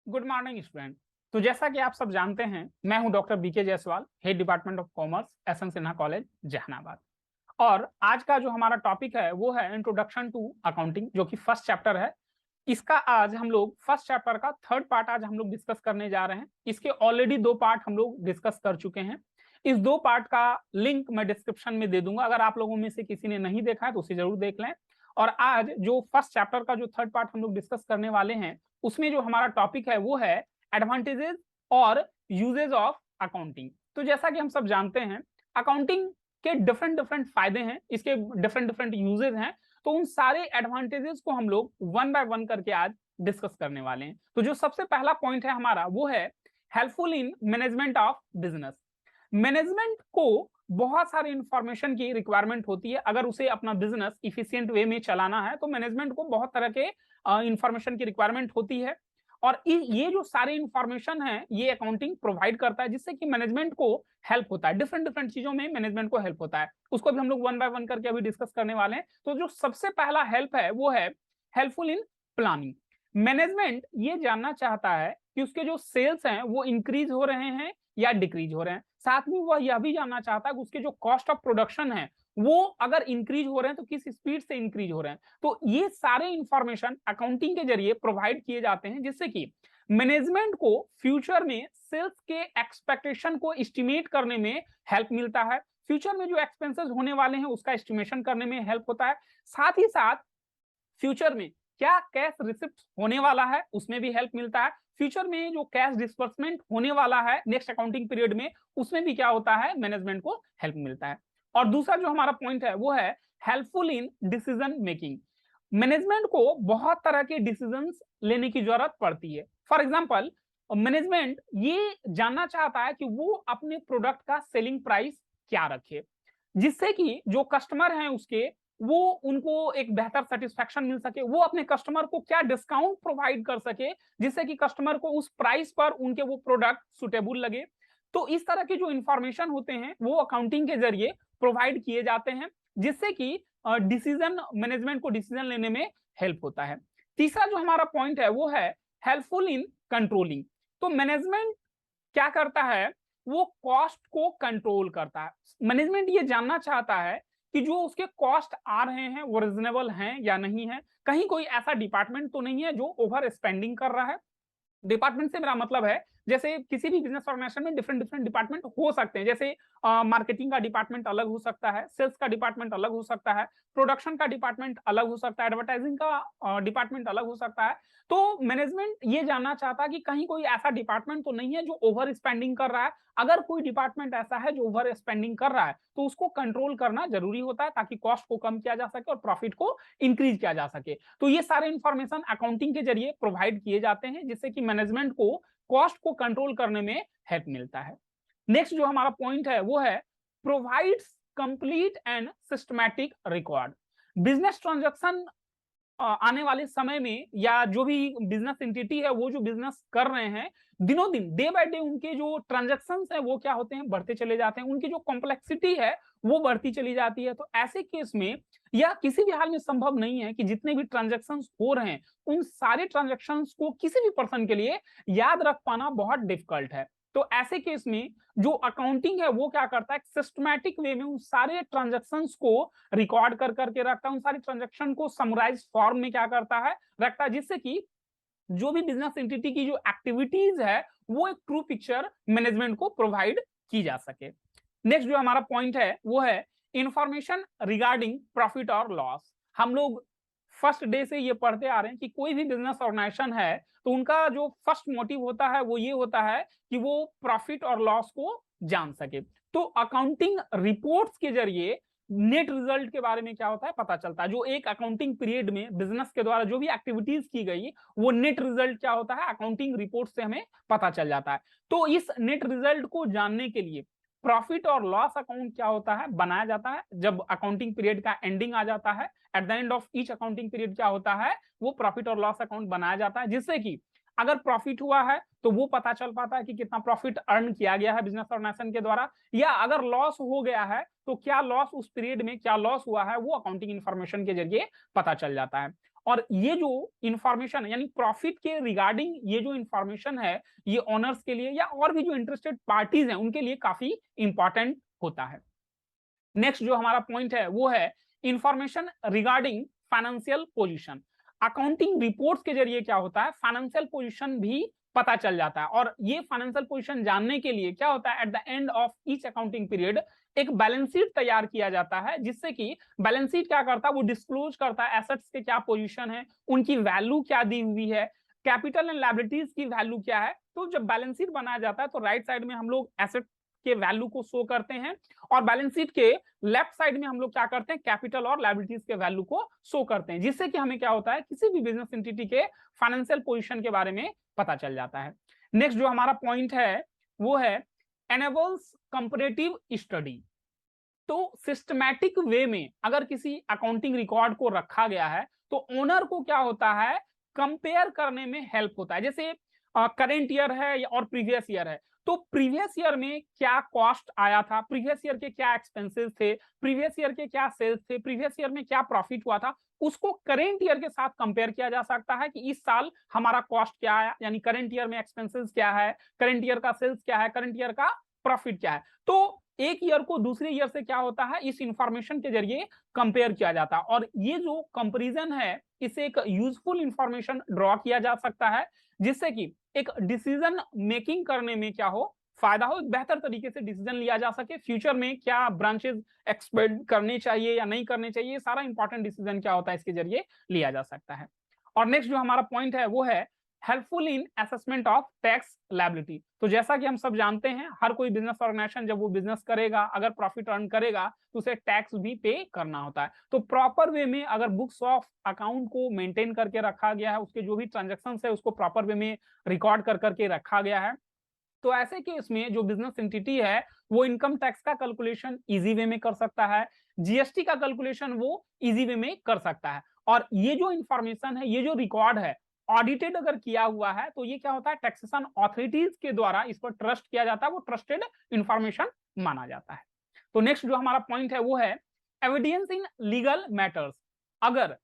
Good morning student. तो जैसा कि आप सब जानते हैं, मैं हूं doctor B K Jaiswal, head department of commerce, S N Sinha college, Jehanabad. और आज का जो हमारा टॉपिक है वो है इंट्रोडक्शन टू अकाउंटिंग, जो कि फर्स्ट चैप्टर है। इसका आज हम लोग फर्स्ट चैप्टर का थर्ड पार्ट आज हम लोग डिस्कस करने जा रहे हैं। इसके ऑलरेडी दो पार्ट हम लोग डिस्कस कर चुके हैं। इस दो पार्ट का लिंक मैं डिस्क्रिप्शन में दे दूंगा, अगर आप लोगों में से किसी ने नहीं देखा है तो उसे जरूर देख लें। और आज जो फर्स्ट चैप्टर का जो थर्ड पार्ट हम लोग डिस्कस करने वाले हैं, उसमें जो हमारा टॉपिक है वो है एडवांटेजेस और यूजेज ऑफ अकाउंटिंग। तो जैसा कि हम सब जानते हैं, अकाउंटिंग के डिफरेंट डिफरेंट फायदे हैं, इसके डिफरेंट डिफरेंट यूजेज हैं। तो उन सारे एडवांटेजेस को हम लोग वन बाय वन करके आज डिस्कस करने वाले हैं। तो जो सबसे पहला पॉइंट है हमारा वो है helpful in management of business. Management को बहुत सारी इंफॉर्मेशन की रिक्वायरमेंट होती है। अगर उसे अपना बिजनेस इफिशियंट वे में चलाना है तो मैनेजमेंट को बहुत तरह के इंफॉर्मेशन की रिक्वायरमेंट होती है। और ये जो सारे इंफॉर्मेशन है ये अकाउंटिंग प्रोवाइड करता है, जिससे कि मैनेजमेंट को हेल्प होता है। डिफरेंट डिफरेंट चीजों में मैनेजमेंट को हेल्प होता है, उसको भी हम लोग वन बाय वन करके अभी डिस्कस करने वाले हैं। तो जो सबसे पहला हेल्प है वो है हेल्पफुल इन प्लानिंग। मैनेजमेंट ये जानना चाहता है कि उसके जो सेल्स हैं वो इंक्रीज हो रहे हैं या डिक्रीज हो रहे हैं। साथ में वह यह भी जानना चाहता है कि उसके जो कॉस्ट ऑफ प्रोडक्शन है वो अगर इंक्रीज हो रहे हैं तो किस स्पीड से इंक्रीज हो रहे हैं। तो ये सारे इंफॉर्मेशन अकाउंटिंग के जरिए प्रोवाइड किए जाते हैं, जिससे कि मैनेजमेंट को फ्यूचर में सेल्स के एक्सपेक्टेशन को एस्टिमेट करने में हेल्प मिलता है। फ्यूचर में जो एक्सपेंसेस होने वाले हैं उसका एस्टिमेशन करने में हेल्प होता है। साथ ही साथ फ्यूचर में क्या कैश रिसिप्ट होने वाला है उसमें भी हेल्प मिलता है। फ्यूचर में जो कैश डिस्बर्समेंट होने वाला है नेक्स्ट अकाउंटिंग पीरियड में, उसमें भी क्या होता है, मैनेजमेंट को हेल्प मिलता है। और दूसरा जो हमारा पॉइंट है वो है helpful in decision making. Management को बहुत तरह के डिसीजंस लेने की जरूरत पड़ती है। फॉर एग्जांपल, मैनेजमेंट ये जानना चाहता है कि वो अपने प्रोडक्ट का सेलिंग प्राइस क्या रखे, जिससे कि जो कस्टमर हैं उसके वो उनको एक बेहतर सेटिस्फेक्शन मिल सके। वो अपने कस्टमर को क्या डिस्काउंट प्रोवाइड कर सके जिससे कि कस्टमर को उस प्राइस पर उनके वो प्रोडक्ट सुटेबल लगे। तो इस तरह के जो इंफॉर्मेशन होते हैं वो अकाउंटिंग के जरिए प्रोवाइड किए जाते हैं, जिससे कि डिसीजन मैनेजमेंट को डिसीजन लेने में हेल्प होता है। तीसरा जो हमारा पॉइंट है वो है हेल्पफुल इन कंट्रोलिंग। तो मैनेजमेंट क्या करता है, वो कॉस्ट को कंट्रोल करता है। मैनेजमेंट ये जानना चाहता है कि जो उसके कॉस्ट आ रहे हैं वो रिजनेबल हैं या नहीं है। कहीं कोई ऐसा डिपार्टमेंट तो नहीं है जो ओवर स्पेंडिंग कर रहा है। डिपार्टमेंट से मेरा मतलब है जैसे किसी भी बिजनेस ऑर्गेनाइजेशन में डिफरेंट डिफरेंट डिपार्टमेंट हो सकते हैं। जैसे मार्केटिंग का डिपार्टमेंट अलग हो सकता है, सेल्स का डिपार्टमेंट अलग हो सकता है, प्रोडक्शन का डिपार्टमेंट अलग हो सकता है, एडवर्टाइजिंग का डिपार्टमेंट अलग हो सकता है। तो मैनेजमेंट ये जानना चाहता है कि कहीं कोई ऐसा डिपार्टमेंट तो नहीं है जो ओवर स्पेंडिंग कर रहा है। अगर कोई डिपार्टमेंट ऐसा है जो ओवर स्पेंडिंग कर रहा है तो उसको कंट्रोल करना जरूरी होता है, ताकि कॉस्ट को कम किया जा सके और प्रॉफिट को इंक्रीज किया जा सके। तो ये सारे इंफॉर्मेशन अकाउंटिंग के जरिए प्रोवाइड किए जाते हैं, जिससे कि मैनेजमेंट को कॉस्ट को कंट्रोल करने में हेल्प मिलता है। नेक्स्ट जो हमारा पॉइंट है वो है provides complete and systematic record. Business transaction आने वाले समय में या जो भी बिजनेस एंटिटी है वो जो बिजनेस कर रहे हैं, दिनों दिन डे बाय डे उनके जो ट्रांजैक्शंस है वो क्या होते हैं, बढ़ते चले जाते हैं। उनकी जो कॉम्प्लेक्सिटी है वो बढ़ती चली जाती है। तो ऐसे केस में या किसी भी हाल में संभव नहीं है कि जितने भी ट्रांजैक्शंस हो रहे हैं उन सारे ट्रांजैक्शंस को किसी भी पर्सन के लिए याद रख पाना बहुत डिफिकल्ट है। तो ऐसे केस में जो अकाउंटिंग है वो क्या करता है, सिस्टमैटिक वे में उन सारे ट्रांजैक्शंस को रिकॉर्ड कर करके रखता है, उन सारे ट्रांजैक्शन को समराइज फॉर्म में क्या करता है, रखता है, जिससे कि जो भी बिजनेस एंटिटी की जो एक्टिविटीज है वो एक ट्रू पिक्चर मैनेजमेंट को प्रोवाइड की जा सके। नेक्स्ट जो हमारा पॉइंट है वो है इंफॉर्मेशन रिगार्डिंग प्रॉफिट और लॉस। हम लोग फर्स्ट डे से ये पढ़ते आ रहे हैं कि कोई भी बिजनेस ऑर्गेनाइजेशन है तो उनका जो फर्स्ट मोटिव होता है वो ये होता है कि वो प्रॉफिट और लॉस को जान सके। तो अकाउंटिंग रिपोर्ट्स के जरिए नेट रिजल्ट के बारे में क्या होता है पता चलता है। जो एक अकाउंटिंग पीरियड में बिजनेस के द्वारा जो भी एक्टिविटीज की गई वो नेट रिजल्ट क्या होता है, अकाउंटिंग रिपोर्ट से हमें पता चल जाता है। तो इस नेट रिजल्ट को जानने के लिए प्रॉफिट और लॉस अकाउंट क्या होता है, बनाया जाता है। जब अकाउंटिंग पीरियड का एंडिंग आ जाता है, eight the end of each accounting period क्या होता है, वो प्रॉफिट और लॉस अकाउंट बनाया जाता है, जिससे कि अगर प्रॉफिट हुआ है तो वो पता चल पाता है कि कितना प्रॉफिट अर्न किया गया है बिजनेस ऑर्गेनाइजेशन के द्वारा, या अगर लॉस हो गया है तो क्या लॉस उस पीरियड में क्या लॉस हुआ है वो अकाउंटिंग इंफॉर्मेशन के जरिए पता चल जाता है। और ये जो इंफॉर्मेशन यानी प्रॉफिट के रिगार्डिंग ये जो इंफॉर्मेशन है ये ओनर्स के लिए या और भी जो इंटरेस्टेड पार्टीज हैं उनके लिए काफी इंपॉर्टेंट होता है। नेक्स्ट जो हमारा पॉइंट है वो है information regarding financial position. Accounting reports के जरिए क्या होता है, फाइनेंशियल पोजीशन भी पता चल जाता है। और ये फाइनेंशियल पोजीशन जानने के लिए क्या होता है, eight the end of each accounting period एक बैलेंस शीट तैयार किया जाता है, जिससे कि बैलेंस शीट क्या करता है, वो डिस्क्लोज करता है एसेट्स के क्या पोजीशन है, उनकी वैल्यू क्या दी हुई है, कैपिटल एंड लायबिलिटीज की वैल्यू क्या है। तो जब बैलेंस शीट बनाया जाता है तो राइट साइड में हम लोग एसेट के वैल्यू को शो करते हैं और बैलेंस शीट के लेफ्ट साइड में हम लोग क्या करते हैं, कैपिटल और लायबिलिटीज के वैल्यू को शो करते हैं, जिससे कि हमें क्या होता है, किसी भी बिजनेस एंटिटी के फाइनेंशियल पोजीशन के बारे में पता चल जाता है। नेक्स्ट जो हमारा पॉइंट है वो है एनेबल्स कंपैरेटिव स्टडी। तो सिस्टमैटिक वे में अगर किसी अकाउंटिंग रिकॉर्ड को रखा गया है तो ओनर को क्या होता है, कंपेयर करने में हेल्प होता है। जैसे करेंट ईयर है और प्रीवियस ईयर है, तो प्रीवियस ईयर में क्या कॉस्ट आया था, प्रीवियस ईयर के क्या एक्सपेंसेस थे, प्रीवियस ईयर के क्या सेल्स थे, प्रीवियस ईयर में क्या प्रॉफिट हुआ था, उसको करेंट ईयर के साथ कंपेयर किया जा सकता है कि इस साल हमारा कॉस्ट क्या आया, यानी करेंट ईयर में एक्सपेंसेस क्या है, करेंट ईयर का सेल्स क्या है, करेंट ईयर का प्रॉफिट क्या है। तो एक ईयर को दूसरे ईयर से क्या होता है, इस इंफॉर्मेशन के जरिए कंपेयर किया जाता है। और ये जो कंपैरिजन है इसे एक यूजफुल इंफॉर्मेशन ड्रॉ किया जा सकता है, जिससे कि एक डिसीजन मेकिंग करने में क्या हो, फायदा हो, एक बेहतर तरीके से डिसीजन लिया जा सके, फ्यूचर में क्या ब्रांचेस एक्सपेंड करने चाहिए या नहीं करने चाहिए, सारा इंपॉर्टेंट डिसीजन क्या होता है इसके जरिए लिया जा सकता है। और नेक्स्ट जो हमारा पॉइंट है वो है helpful in assessment of tax liability. तो जैसा कि हम सब जानते हैं हर कोई बिजनेस ऑर्गेनाइजेशन जब वो बिजनेस करेगा, अगर प्रॉफिट अर्न करेगा तो उसे टैक्स भी पे करना होता है। तो प्रॉपर वे में अगर बुक्स ऑफ अकाउंट को मेंटेन करके रखा गया है, उसके जो भी ट्रांजेक्शन है उसको प्रॉपर वे में रिकॉर्ड कर करके रखा गया है, तो ऐसे केस में जो बिजनेस एंटिटी है वो इनकम टैक्स का कैलकुलेशन इजी वे में कर सकता है, जीएसटी का कैलकुलेशन वो इजी वे में कर सकता है। और ये जो इंफॉर्मेशन है, ये जो रिकॉर्ड है, ऑडिटेड अगर किया हुआ है तो ये क्या होता है, टैक्सेशन अथॉरिटीज के द्वारा इस पर ट्रस्ट किया जाता है, वो ट्रस्टेड इंफॉर्मेशन माना जाता है। तो नेक्स्ट जो हमारा पॉइंट है वो है एविडेंस इन लीगल मैटर्स। अगर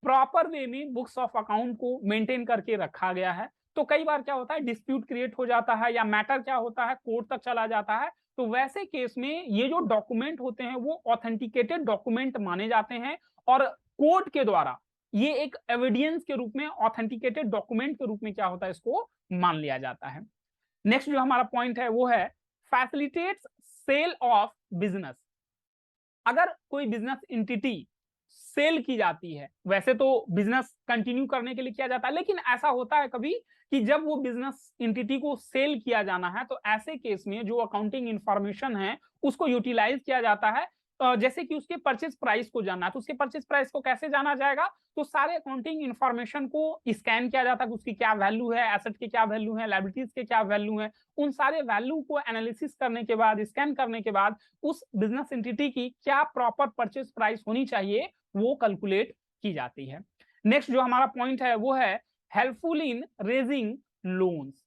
प्रॉपर वे में बुक्स ऑफ अकाउंट को मेंटेन करके रखा गया है तो कई बार क्या होता है, डिस्प्यूट क्रिएट हो जाता है या मैटर क्या होता है, कोर्ट तक चला जाता है। तो वैसे केस में ये जो डॉक्यूमेंट होते हैं वो ऑथेंटिकेटेड डॉक्यूमेंट माने जाते हैं और कोर्ट के द्वारा ये एक एविडेंस के रूप में, ऑथेंटिकेटेड डॉक्यूमेंट के रूप में क्या होता है, इसको मान लिया जाता है। नेक्स्ट जो हमारा पॉइंट है वो है फैसिलिटेट्स सेल ऑफ बिजनेस। अगर कोई बिजनेस एंटिटी सेल की जाती है, वैसे तो बिजनेस कंटिन्यू करने के लिए किया जाता है, लेकिन ऐसा होता है कभी कि जब वो बिजनेस एंटिटी को सेल किया जाना है तो ऐसे केस में जो अकाउंटिंग इंफॉर्मेशन है उसको यूटिलाइज किया जाता है। जैसे कि उसके परचेज प्राइस को जानना है तो उसके परचेज प्राइस को कैसे जाना जाएगा, तो सारे अकाउंटिंग इंफॉर्मेशन को स्कैन किया जाता है कि उसकी क्या वैल्यू है, एसेट के क्या वैल्यू है, लायबिलिटीज के क्या वैल्यू है। उन सारे वैल्यू को एनालिसिस करने के बाद, स्कैन करने के बाद उस बिजनेस एंटिटी की क्या प्रॉपर परचेज प्राइस होनी चाहिए वो कैलकुलेट की जाती है। नेक्स्ट जो हमारा पॉइंट है वो है हेल्पफुल इन रेजिंग लोन्स।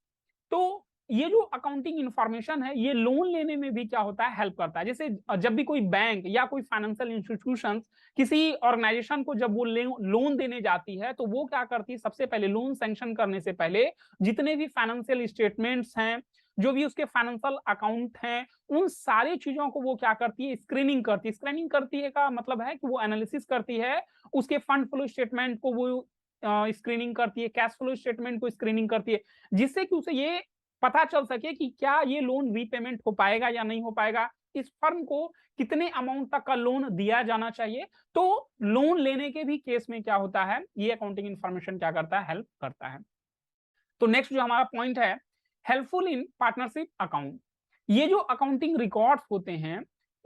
तो ये जो अकाउंटिंग इंफॉर्मेशन है ये लोन लेने में भी क्या होता है, हेल्प करता है। जैसे जब भी कोई बैंक या कोई फाइनेंशियल इंस्टीट्यूशन किसी ऑर्गेनाइजेशन को जब वो लोन देने जाती है तो वो क्या करती है, सबसे पहले लोन सैंक्शन करने से पहले जितने भी फाइनेंशियल स्टेटमेंट्स हैं, जो भी उसके फाइनेंशियल अकाउंट हैं, उन सारी चीजों को वो क्या करती है, स्क्रीनिंग करती है। स्क्रीनिंग करती है का मतलब है कि वो एनालिसिस करती है, उसके फंड फ्लो स्टेटमेंट को वो स्क्रीनिंग करती है, कैश फ्लो स्टेटमेंट को स्क्रीनिंग करती है, जिससे कि उसे ये पता चल सके कि क्या ये लोन रीपेमेंट हो पाएगा या नहीं हो पाएगा, इस फर्म को कितने अमाउंट तक का लोन दिया जाना चाहिए। तो लोन लेने के भी केस में क्या होता है, ये अकाउंटिंग इंफॉर्मेशन क्या करता है, हेल्प करता है। तो नेक्स्ट जो हमारा पॉइंट है हेल्पफुल इन पार्टनरशिप अकाउंट। ये जो अकाउंटिंग रिकॉर्ड्स होते हैं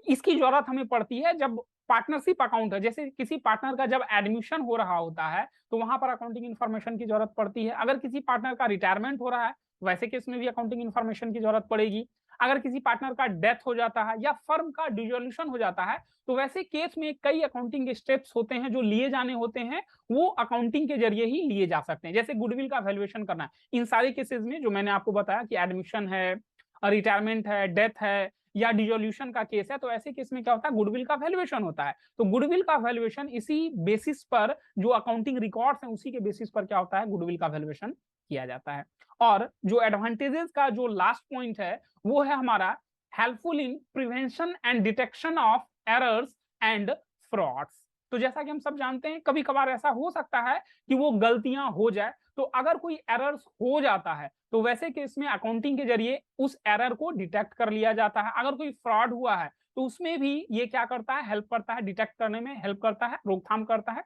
इसकी जरूरत हमें पड़ती है जब पार्टनरशिप अकाउंट है, जैसे किसी पार्टनर का जब एडमिशन हो रहा होता है तो वहां पर अकाउंटिंग इंफॉर्मेशन की जरूरत पड़ती है। अगर किसी पार्टनर का रिटायरमेंट हो रहा है वैसे केस में भी अकाउंटिंग इंफॉर्मेशन की जरूरत पड़ेगी। अगर किसी पार्टनर का डेथ हो जाता है या फर्म का डिसोल्यूशन हो जाता है तो वैसे केस में कई अकाउंटिंग स्टेप्स होते हैं जो लिए जाने होते हैं, वो अकाउंटिंग के जरिए ही लिए जा सकते हैं। जैसे गुडविल का वैल्यूएशन करना, इन सारे केसेस में जो मैंने आपको बताया कि एडमिशन है, रिटायरमेंट है, डेथ है, या डिसोल्यूशन का केस है, तो ऐसे केस में क्या होता है, गुडविल का वैल्यूएशन होता है। तो गुडविल का वैल्यूएशन इसी बेसिस पर, जो अकाउंटिंग रिकॉर्ड्स हैं उसी के बेसिस पर क्या होता है, गुडविल का वैल्यूएशन किया जाता है। और जो एडवांटेजेस का जो लास्ट पॉइंट है वो है हमारा helpful in prevention and detection of errors and frauds. तो जैसा कि हम सब जानते हैं, कभी कभार ऐसा हो सकता है कि वो गलतियां हो जाए, तो अगर कोई एरर्स हो जाता है तो वैसे केस में अकाउंटिंग के जरिए उस एरर को डिटेक्ट कर लिया जाता है। अगर कोई फ्रॉड हुआ है तो उसमें भी ये क्या करता है, हेल्प करता है, डिटेक्ट करने में हेल्प करता है, रोकथाम करता है।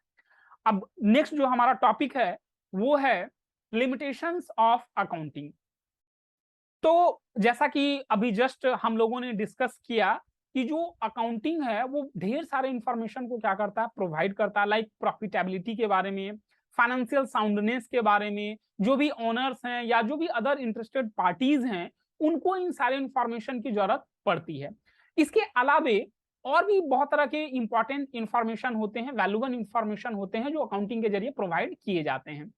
अब नेक्स्ट जो हमारा टॉपिक है वो है लिमिटेशंस ऑफ अकाउंटिंग। तो जैसा कि अभी जस्ट हम लोगों ने डिस्कस किया कि जो अकाउंटिंग है वो ढेर सारे इंफॉर्मेशन को क्या करता है, प्रोवाइड करता है, लाइक प्रॉफिटेबिलिटी के बारे में, फाइनेंशियल साउंडनेस के बारे में, जो भी ओनर्स हैं या जो भी अदर इंटरेस्टेड पार्टीज हैं उनको इन सारे इंफॉर्मेशन की जरूरत पड़ती है। इसके अलावे और भी बहुत तरह के इंपॉर्टेंट इंफॉर्मेशन होते हैं, वैल्यूएबल इंफॉर्मेशन होते हैं जो अकाउंटिंग के जरिए प्रोवाइड किए जाते हैं।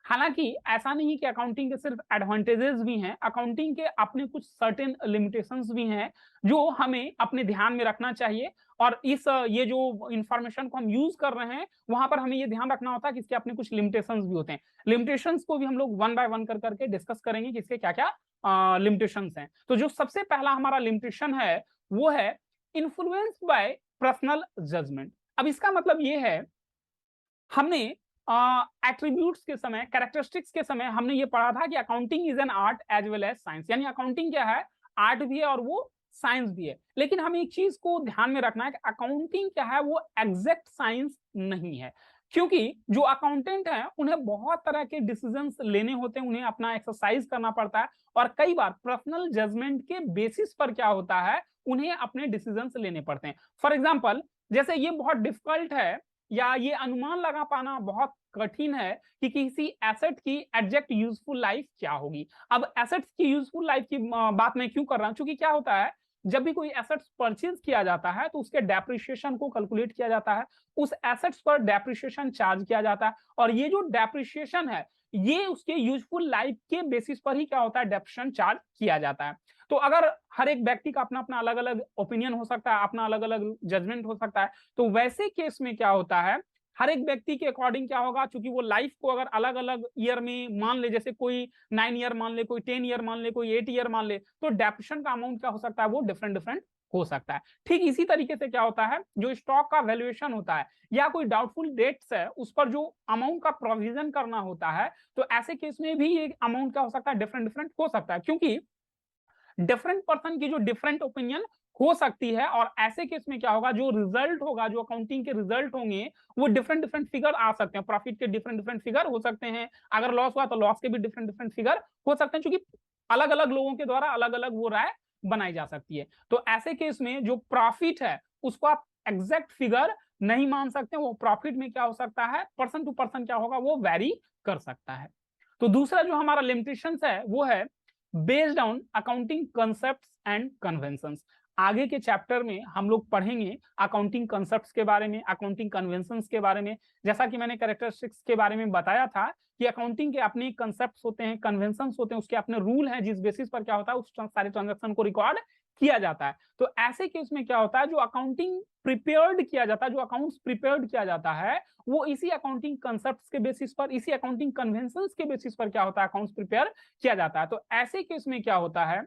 हालांकि ऐसा नहीं कि अकाउंटिंग के सिर्फ एडवांटेजेस भी हैं, अकाउंटिंग के अपने कुछ सर्टेन लिमिटेशंस भी हैं जो हमें अपने ध्यान में रखना चाहिए। और इस ये जो इंफॉर्मेशन को हम यूज कर रहे हैं वहां पर हमें ये ध्यान रखना होता है कि इसके अपने कुछ लिमिटेशंस भी होते हैं। लिमिटेशंस को भी हम लोग वन बाय वन कर करके डिस्कस करेंगे कि इसके क्या क्या लिमिटेशंस हैं। तो जो सबसे पहला हमारा लिमिटेशन है वो है इन्फ्लुएंस बाय पर्सनल जजमेंट। अब इसका मतलब ये है, हमने एट्रीब्यूट्स के समय, कैरेक्टरिस्टिक्स के समय हमने ये पढ़ा था कि accounting is an art as well as science, यानी अकाउंटिंग क्या है, आर्ट भी है और वो साइंस भी है। लेकिन हमें एक चीज को ध्यान में रखना है कि अकाउंटिंग क्या है, वो एग्जैक्ट साइंस नहीं है, क्योंकि जो अकाउंटेंट है उन्हें बहुत तरह के डिसीजंस लेने होते हैं, उन्हें अपना एक्सरसाइज करना पड़ता है और कई बार पर्सनल जजमेंट के बेसिस पर क्या होता है, उन्हें अपने डिसीजंस लेने पड़ते हैं। फॉर एग्जाम्पल, जैसे ये बहुत डिफिकल्ट है या ये अनुमान लगा पाना बहुत कठिन है कि किसी एसेट की एग्जैक्ट यूजफुल लाइफ क्या होगी। अब एसेट्स की यूजफुल लाइफ की बात मैं क्यों कर रहा हूं, क्योंकि क्या होता है, जब भी कोई एसेट्स परचेज किया जाता है तो उसके डेप्रिसिएशन को कैलकुलेट किया जाता है, उस एसेट्स पर डेप्रिसिएशन चार्ज किया जाता है, और ये जो डेप्रिसिएशन है ये उसके यूजफुल लाइफ के बेसिस पर ही क्या होता है, डेप्रिसिएशन चार्ज किया जाता है। तो अगर हर एक व्यक्ति का अपना अपना अलग अलग ओपिनियन हो सकता है, अपना अलग अलग जजमेंट हो सकता है, तो वैसे केस में क्या होता है, हर एक व्यक्ति के अकॉर्डिंग क्या होगा, क्योंकि वो लाइफ को अगर अलग अलग ईयर में मान ले, जैसे कोई 9 ईयर मान ले, कोई 10 ईयर मान ले, कोई 8 ईयर मान ले, तो डेप्रिसिएशन का अमाउंट क्या हो सकता है, वो डिफरेंट डिफरेंट हो सकता है। ठीक इसी तरीके से क्या होता है, जो स्टॉक का वैल्यूएशन होता है या कोई डाउटफुल डेट्स है उस पर जो अमाउंट का प्रोविजन करना होता है, तो ऐसे केस में भी ये अमाउंट क्या हो सकता है, डिफरेंट डिफरेंट हो सकता है, क्योंकि डिफरेंट पर्सन की जो डिफरेंट ओपिनियन हो सकती है। और ऐसे केस में क्या होगा, जो रिजल्ट होगा, जो अकाउंटिंग के रिजल्ट होंगे वो डिफरेंट डिफरेंट फिगर आ सकते हैं, प्रॉफिट के डिफरेंट डिफरेंट फिगर हो सकते हैं, अगर लॉस हुआ तो लॉस के भी डिफरेंट डिफरेंट फिगर हो सकते हैं, क्योंकि अलग अलग लोगों के द्वारा अलग अलग वो राय बनाई जा सकती है। तो ऐसे केस में जो प्रॉफिट है उसको आप एग्जैक्ट फिगर नहीं मान सकते, वो प्रॉफिट में क्या हो सकता है, पर्सन टू पर्सन क्या होगा, वो वेरी कर सकता है। तो दूसरा जो हमारा लिमिटेशन है वो है based on accounting concepts and conventions. आगे के चैप्टर में हम लोग पढ़ेंगे अकाउंटिंग कंसेप्ट्स के बारे में, अकाउंटिंग कन्वेंशंस के बारे में। जैसा कि मैंने कैरेक्टरिस्टिक्स के बारे में बताया था कि अकाउंटिंग के अपने कंसेप्ट्स होते हैं, कन्वेंशंस होते हैं, उसके अपने रूल हैं जिस बेसिस पर क्या होता है उस सारे ट्रांजैक्शन को रिकॉर्ड किया जाता है। तो ऐसे केस में क्या होता है, जो अकाउंटिंग प्रिपेयर्ड किया जाता है, जो अकाउंट्स प्रिपेयर्ड किया जाता है, वो इसी अकाउंटिंग कंसेप्ट्स के बेसिस पर, इसी अकाउंटिंग कन्वेंशंस के बेसिस पर क्या होता है, अकाउंट्स प्रिपेयर किया जाता है। तो ऐसे केस में क्या होता है,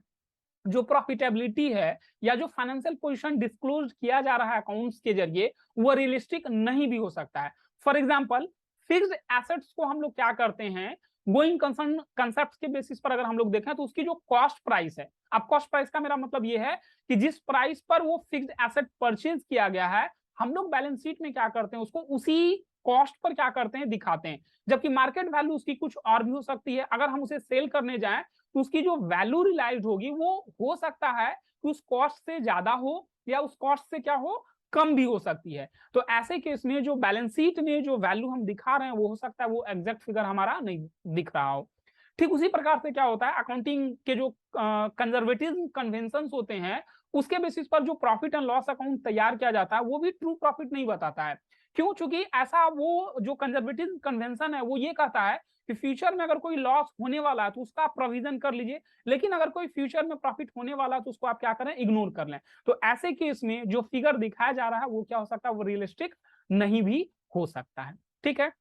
जो प्रॉफिटेबिलिटी है या जो फाइनेंशियल पोजीशन डिस्क्लोज किया जा रहा है अकाउंट्स के जरिए, वो रियलिस्टिक नहीं भी हो सकता है। फॉर एग्जांपल, फिक्स्ड एसेट्स को हम लोग क्या करते हैं, गोइंग कंसर्न कंसेप्ट के बेसिस पर अगर हम लोग देखें तो उसकी जो कॉस्ट प्राइस है, अब कॉस्ट प्राइस का मेरा मतलब ये है कि जिस प्राइस पर वो फिक्स्ड एसेट परचेज किया गया है, हम लोग बैलेंस शीट में क्या करते हैं, उसको उसी कॉस्ट पर क्या करते हैं, दिखाते हैं, जबकि मार्केट वैल्यू उसकी कुछ और भी हो सकती है। अगर हम उसे सेल करने जाएं तो उसकी जो वैल्यू रियलाइज्ड होगी वो हो सकता है कि उस कॉस्ट से ज्यादा हो या उस कॉस्ट से क्या हो, कम भी हो सकती है। तो ऐसे केस में जो बैलेंस शीट में जो वैल्यू हम दिखा रहे हैं वो हो सकता है वो एग्जैक्ट फिगर हमारा नहीं दिख रहा हो। ठीक उसी प्रकार से क्या होता है, अकाउंटिंग के जो कंजर्वेटिव कन्वेंशंस होते हैं उसके बेसिस पर जो प्रॉफिट एंड लॉस अकाउंट तैयार किया जाता है वो भी ट्रू प्रॉफिट नहीं बताता है। क्यों? चूंकि ऐसा वो जो कंजर्वेटिव कन्वेंशन है वो ये कहता है कि फ्यूचर में अगर कोई लॉस होने वाला है तो उसका आप प्रोविजन कर लीजिए, लेकिन अगर कोई फ्यूचर में प्रॉफिट होने वाला है तो उसको आप क्या करें, इग्नोर कर लें। तो ऐसे केस में जो फिगर दिखाया जा रहा है वो क्या हो सकता है, वो रियलिस्टिक नहीं भी हो सकता है। ठीक है,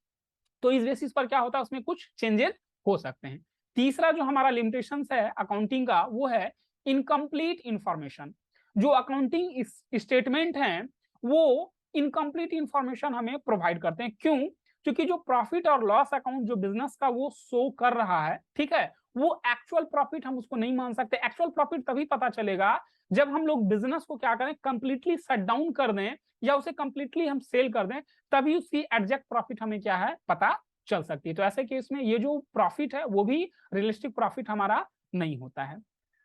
तो इस बेसिस पर क्या होता है, उसमें कुछ चेंजेस हो सकते हैं। तीसरा जो हमारा लिमिटेशंस है अकाउंटिंग का वो है इनकम्प्लीट इंफॉर्मेशन। जो अकाउंटिंग स्टेटमेंट है वो इनकम्प्लीट इंफॉर्मेशन हमें प्रोवाइड करते हैं। क्यों? क्योंकि जो प्रॉफिट और लॉस अकाउंट जो बिजनेस का वो शो कर रहा है, ठीक है, वो एक्चुअल प्रॉफिट हम उसको नहीं मान सकते। एक्चुअल प्रॉफिट तभी पता चलेगा जब हम लोग बिजनेस को क्या करें, कंप्लीटली शट डाउन कर दें या उसे कंप्लीटली हम सेल कर दें, तभी उसकी एग्जैक्ट प्रॉफिट हमें क्या है पता चल सकती है। तो ऐसे केस में ये जो प्रॉफिट है वो भी रियलिस्टिक प्रॉफिट हमारा नहीं होता है।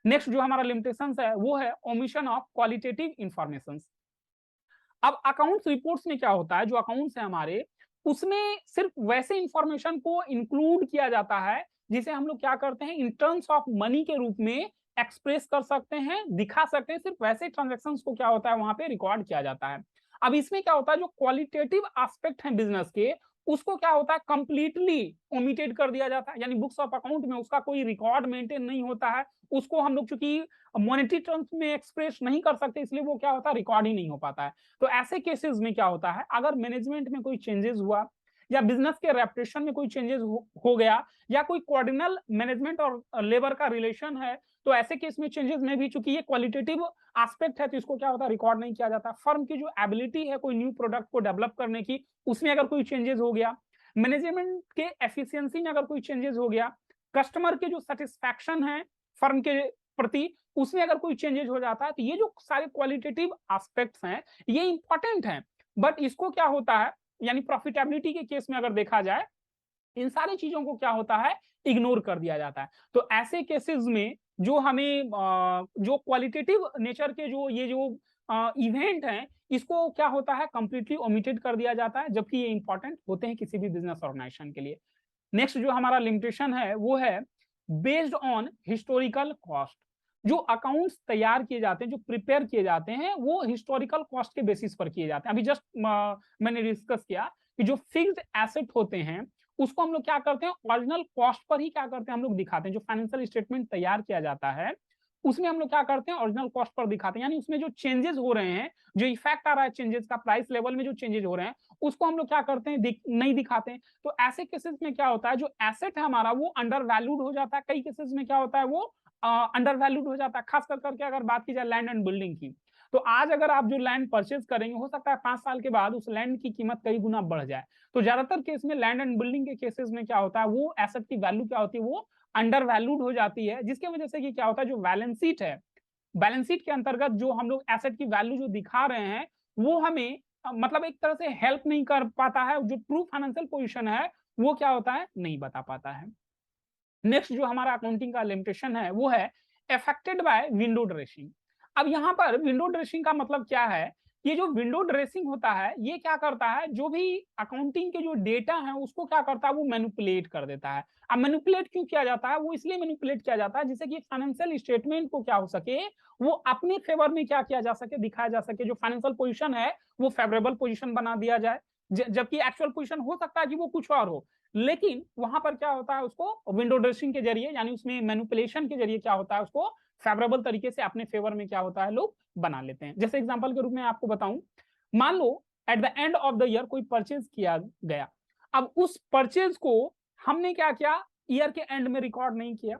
नेक्स्ट जो हमारा लिमिटेशन है वो है ओमिशन ऑफ क्वालिटेटिव इंफॉर्मेशन। अब अकाउंट्स रिपोर्ट्स में क्या होता है, जो अकाउंट्स है हमारे उसमें सिर्फ वैसे इंफॉर्मेशन को इंक्लूड किया जाता है जिसे हम लोग क्या करते हैं, इन टर्म्स ऑफ मनी के रूप में एक्सप्रेस कर सकते हैं, दिखा सकते हैं। सिर्फ वैसे ट्रांजेक्शन्स को क्या होता है वहां पे रिकॉर्ड किया जाता है। अब इसमें क्या होता है, जो क्वालिटेटिव एस्पेक्ट है बिजनेस के उसको क्या होता है, कंप्लीटली ओमिटेड कर दिया जाता है। यानी बुक्स ऑफ अकाउंट में उसका कोई रिकॉर्ड मेंटेन नहीं होता है। उसको हम लोग चूंकि मॉनेटरी टर्म्स में एक्सप्रेस नहीं कर सकते, इसलिए वो क्या होता है, रिकॉर्ड ही नहीं हो पाता है। तो ऐसे केसेस में क्या होता है, अगर मैनेजमेंट में कोई चेंजेस हुआ या बिजनेस के रेपुटेशन में कोई चेंजेस हो गया या कोई कोऑर्डिनल मैनेजमेंट और लेबर का रिलेशन है, तो ऐसे केस में चेंजेस में भी चूंकि ये क्वालिटेटिव एस्पेक्ट है तो इसको क्या होता है, रिकॉर्ड नहीं किया जाता। फर्म की जो एबिलिटी है कोई न्यू प्रोडक्ट को डेवलप करने की, उसमें अगर कोई चेंजेस हो गया, मैनेजमेंट के एफिशिएंसी में अगर कोई चेंजेस हो गया, कस्टमर के जो सेटिस्फैक्शन है फर्म के प्रति उसमें अगर कोई चेंजेस हो जाता है, तो ये जो सारे क्वालिटेटिव एस्पेक्ट्स हैं ये इंपॉर्टेंट हैं। बट इसको क्या होता है, यानी प्रॉफिटेबिलिटी के केस में अगर देखा जाए इन सारी चीजों को क्या होता है, इग्नोर कर दिया जाता है। तो ऐसे केसेस में जो हमें जो क्वालिटेटिव नेचर के जो ये जो इवेंट हैं इसको क्या होता है, कंप्लीटली ओमिटेड कर दिया जाता है, जबकि ये इंपॉर्टेंट होते हैं किसी भी बिजनेस ऑर्गेनाइजेशन के लिए। नेक्स्ट जो हमारा लिमिटेशन है वो है बेस्ड ऑन हिस्टोरिकल कॉस्ट। जो अकाउंट्स तैयार किए जाते हैं, जो प्रिपेयर किए जाते हैं, वो हिस्टोरिकल कॉस्ट के बेसिस पर किए जाते हैं। अभी जस्ट मैंने डिस्कस किया कि जो फिक्स्ड एसेट होते हैं उसको हम लोग क्या करते हैं, ओरिजिनल कॉस्ट पर ही क्या करते हैं, हम लोग दिखाते हैं। जो फाइनेंशियल स्टेटमेंट तैयार किया जाता है उसमें हम लोग क्या करते हैं, ओरिजिनल कॉस्ट पर दिखाते हैं। यानी उसमें जो चेंजेस हो रहे हैं, जो इफेक्ट आ रहा है चेंजेस का, प्राइस लेवल में जो चेंजेस हो रहे हैं उसको हम लोग क्या करते हैं, नहीं दिखाते हैं। तो ऐसे केसेस में क्या होता है, जो एसेट है हमारा वो अंडर वैल्यूड हो जाता है। कई केसेस में क्या होता है, वो अंडर वैल्यूड हो जाता है। खास कर करके अगर बात की जाए लैंड एंड बिल्डिंग की, तो आज अगर आप जो लैंड परचेज करेंगे हो सकता है 5 साल के बाद उस लैंड की कीमत कई गुना बढ़ जाए। तो ज्यादातर केस में लैंड एंड बिल्डिंग के केसेस में क्या होता है, वो एसेट की वैल्यू क्या होती है, वो अंडर वैल्यूड हो जाती है, जिसकी वजह से कि क्या होता है, जो बैलेंस शीट है, बैलेंस शीट के अंतर्गत जो हम लोग एसेट की वैल्यू जो दिखा रहे हैं वो हमें मतलब एक तरह से हेल्प नहीं कर पाता है। जो ट्रू फाइनेंशियल पोजीशन है वो क्या होता है, नहीं बता पाता है। नेक्स्ट जो हमारा अकाउंटिंग का लिमिटेशन है वो है अफेक्टेड बाय विंडो ड्रेसिंग। अब यहाँ पर विंडो ड्रेसिंग का मतलब क्या है, ये जो विंडो ड्रेसिंग होता है ये क्या करता है, जो भी अकाउंटिंग के जो डेटा है उसको क्या करता है, वो मैनिपुलेट कर देता है। अब मैनिपुलेट क्यों किया जाता है, वो इसलिए मैनिपुलेट किया जाता है जिससे कि फाइनेंशियल स्टेटमेंट को क्या हो सके, वो अपने फेवर में क्या किया जा सके, दिखाया जा सके। जो फाइनेंशियल पोजीशन है वो फेवरेबल पोजीशन बना दिया जाए, जबकि एक्चुअल पोजीशन हो सकता है कि वो कुछ और हो। लेकिन वहां पर क्या होता है, उसको विंडो ड्रेसिंग के जरिए यानी उसमें मैनिपुलेशन के जरिए क्या होता है, उसको फेवरेबल तरीके से अपने फेवर में क्या होता है लोग बना लेते हैं। जैसे एग्जांपल के रूप में आपको बताऊं, मान लो at the end of the year कोई परचेज किया गया। अब उस परचेज को हमने क्या किया, ईयर के एंड में रिकॉर्ड नहीं किया,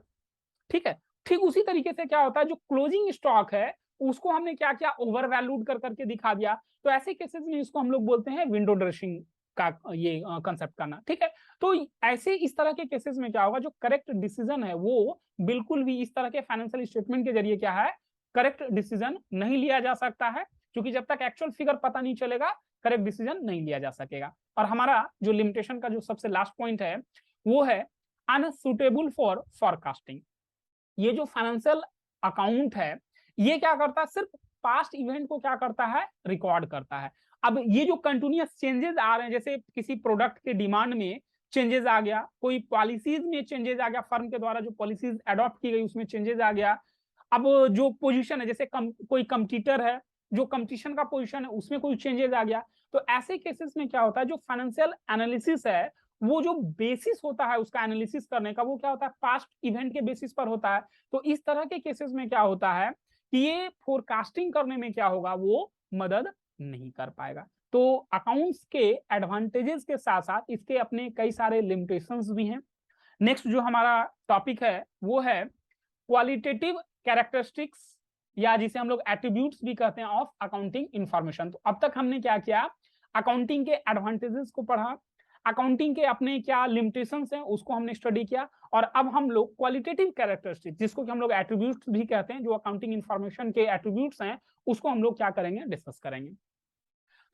ठीक है। ठीक उसी तरीके से क्या होता है, जो क्लोजिंग स्टॉक है उसको हमने क्या किया, ओवर वैल्यूड कर करके दिखा दिया। तो ऐसे केसेस में इसको हम लोग बोलते हैं विंडो ड्रेसिंग का ये कंसेप्ट करना, ठीक है। तो ऐसे इस तरह के केसेस में क्या होगा, जो करेक्ट डिसीजन है वो बिल्कुल भी इस तरह के फाइनेंशियल स्टेटमेंट के जरिए क्या है, करेक्ट डिसीजन नहीं लिया जा सकता है, क्योंकि जब तक एक्चुअल फिगर पता नहीं चलेगा करेक्ट डिसीजन नहीं लिया जा सकेगा। और हमारा जो लिमिटेशन का जो सबसे लास्ट पॉइंट है वो है अनसुटेबल फॉर फॉरकास्टिंग। ये जो फाइनेंशियल अकाउंट है ये क्या करता है, सिर्फ पास्ट इवेंट को क्या करता है, रिकॉर्ड करता है। अब ये जो कंटिन्यूअस चेंजेस आ रहे हैं, जैसे किसी प्रोडक्ट के डिमांड में चेंजेस आ गया, कोई पॉलिसीज में चेंजेस आ गया, फर्म के द्वारा जो पॉलिसीज अडॉप्ट की गई उसमें चेंजेस आ गया। अब जो पोजीशन है, जैसे कोई कंपटीटर है, जो कंपटीशन का पोजीशन है उसमें कोई चेंजेस आ गया। तो ऐसे केसेस में क्या होता है, जो फाइनेंशियल एनालिसिस है वो जो बेसिस होता है उसका एनालिसिस करने का, वो क्या होता है, पास्ट इवेंट के बेसिस पर होता है। तो इस तरह के केसेस में क्या होता है कि ये फोरकास्टिंग करने में क्या होगा, वो मदद नहीं कर पाएगा। तो अकाउंट्स के एडवांटेजेस के साथ साथ इसके अपने कई सारे लिमिटेशंस भी हैं। नेक्स्ट जो हमारा टॉपिक है वो है क्वालिटेटिव कैरेक्टरिस्टिक्स, या जिसे हम लोग एट्रीब्यूट्स भी कहते हैं, ऑफ अकाउंटिंग इंफॉर्मेशन। तो अब तक हमने क्या किया, अकाउंटिंग के एडवांटेजेस को पढ़ा, अकाउंटिंग के अपने क्या लिमिटेशंस हैं उसको हमने स्टडी किया, और अब हम लोग क्वालिटेटिव कैरेक्टरिस्टिक, जिसको कि हम लोग एट्रीब्यूट्स भी कहते हैं, जो अकाउंटिंग इंफॉर्मेशन के एट्रीब्यूट्स हैं, उसको हम लोग क्या करेंगे, डिस्कस करेंगे।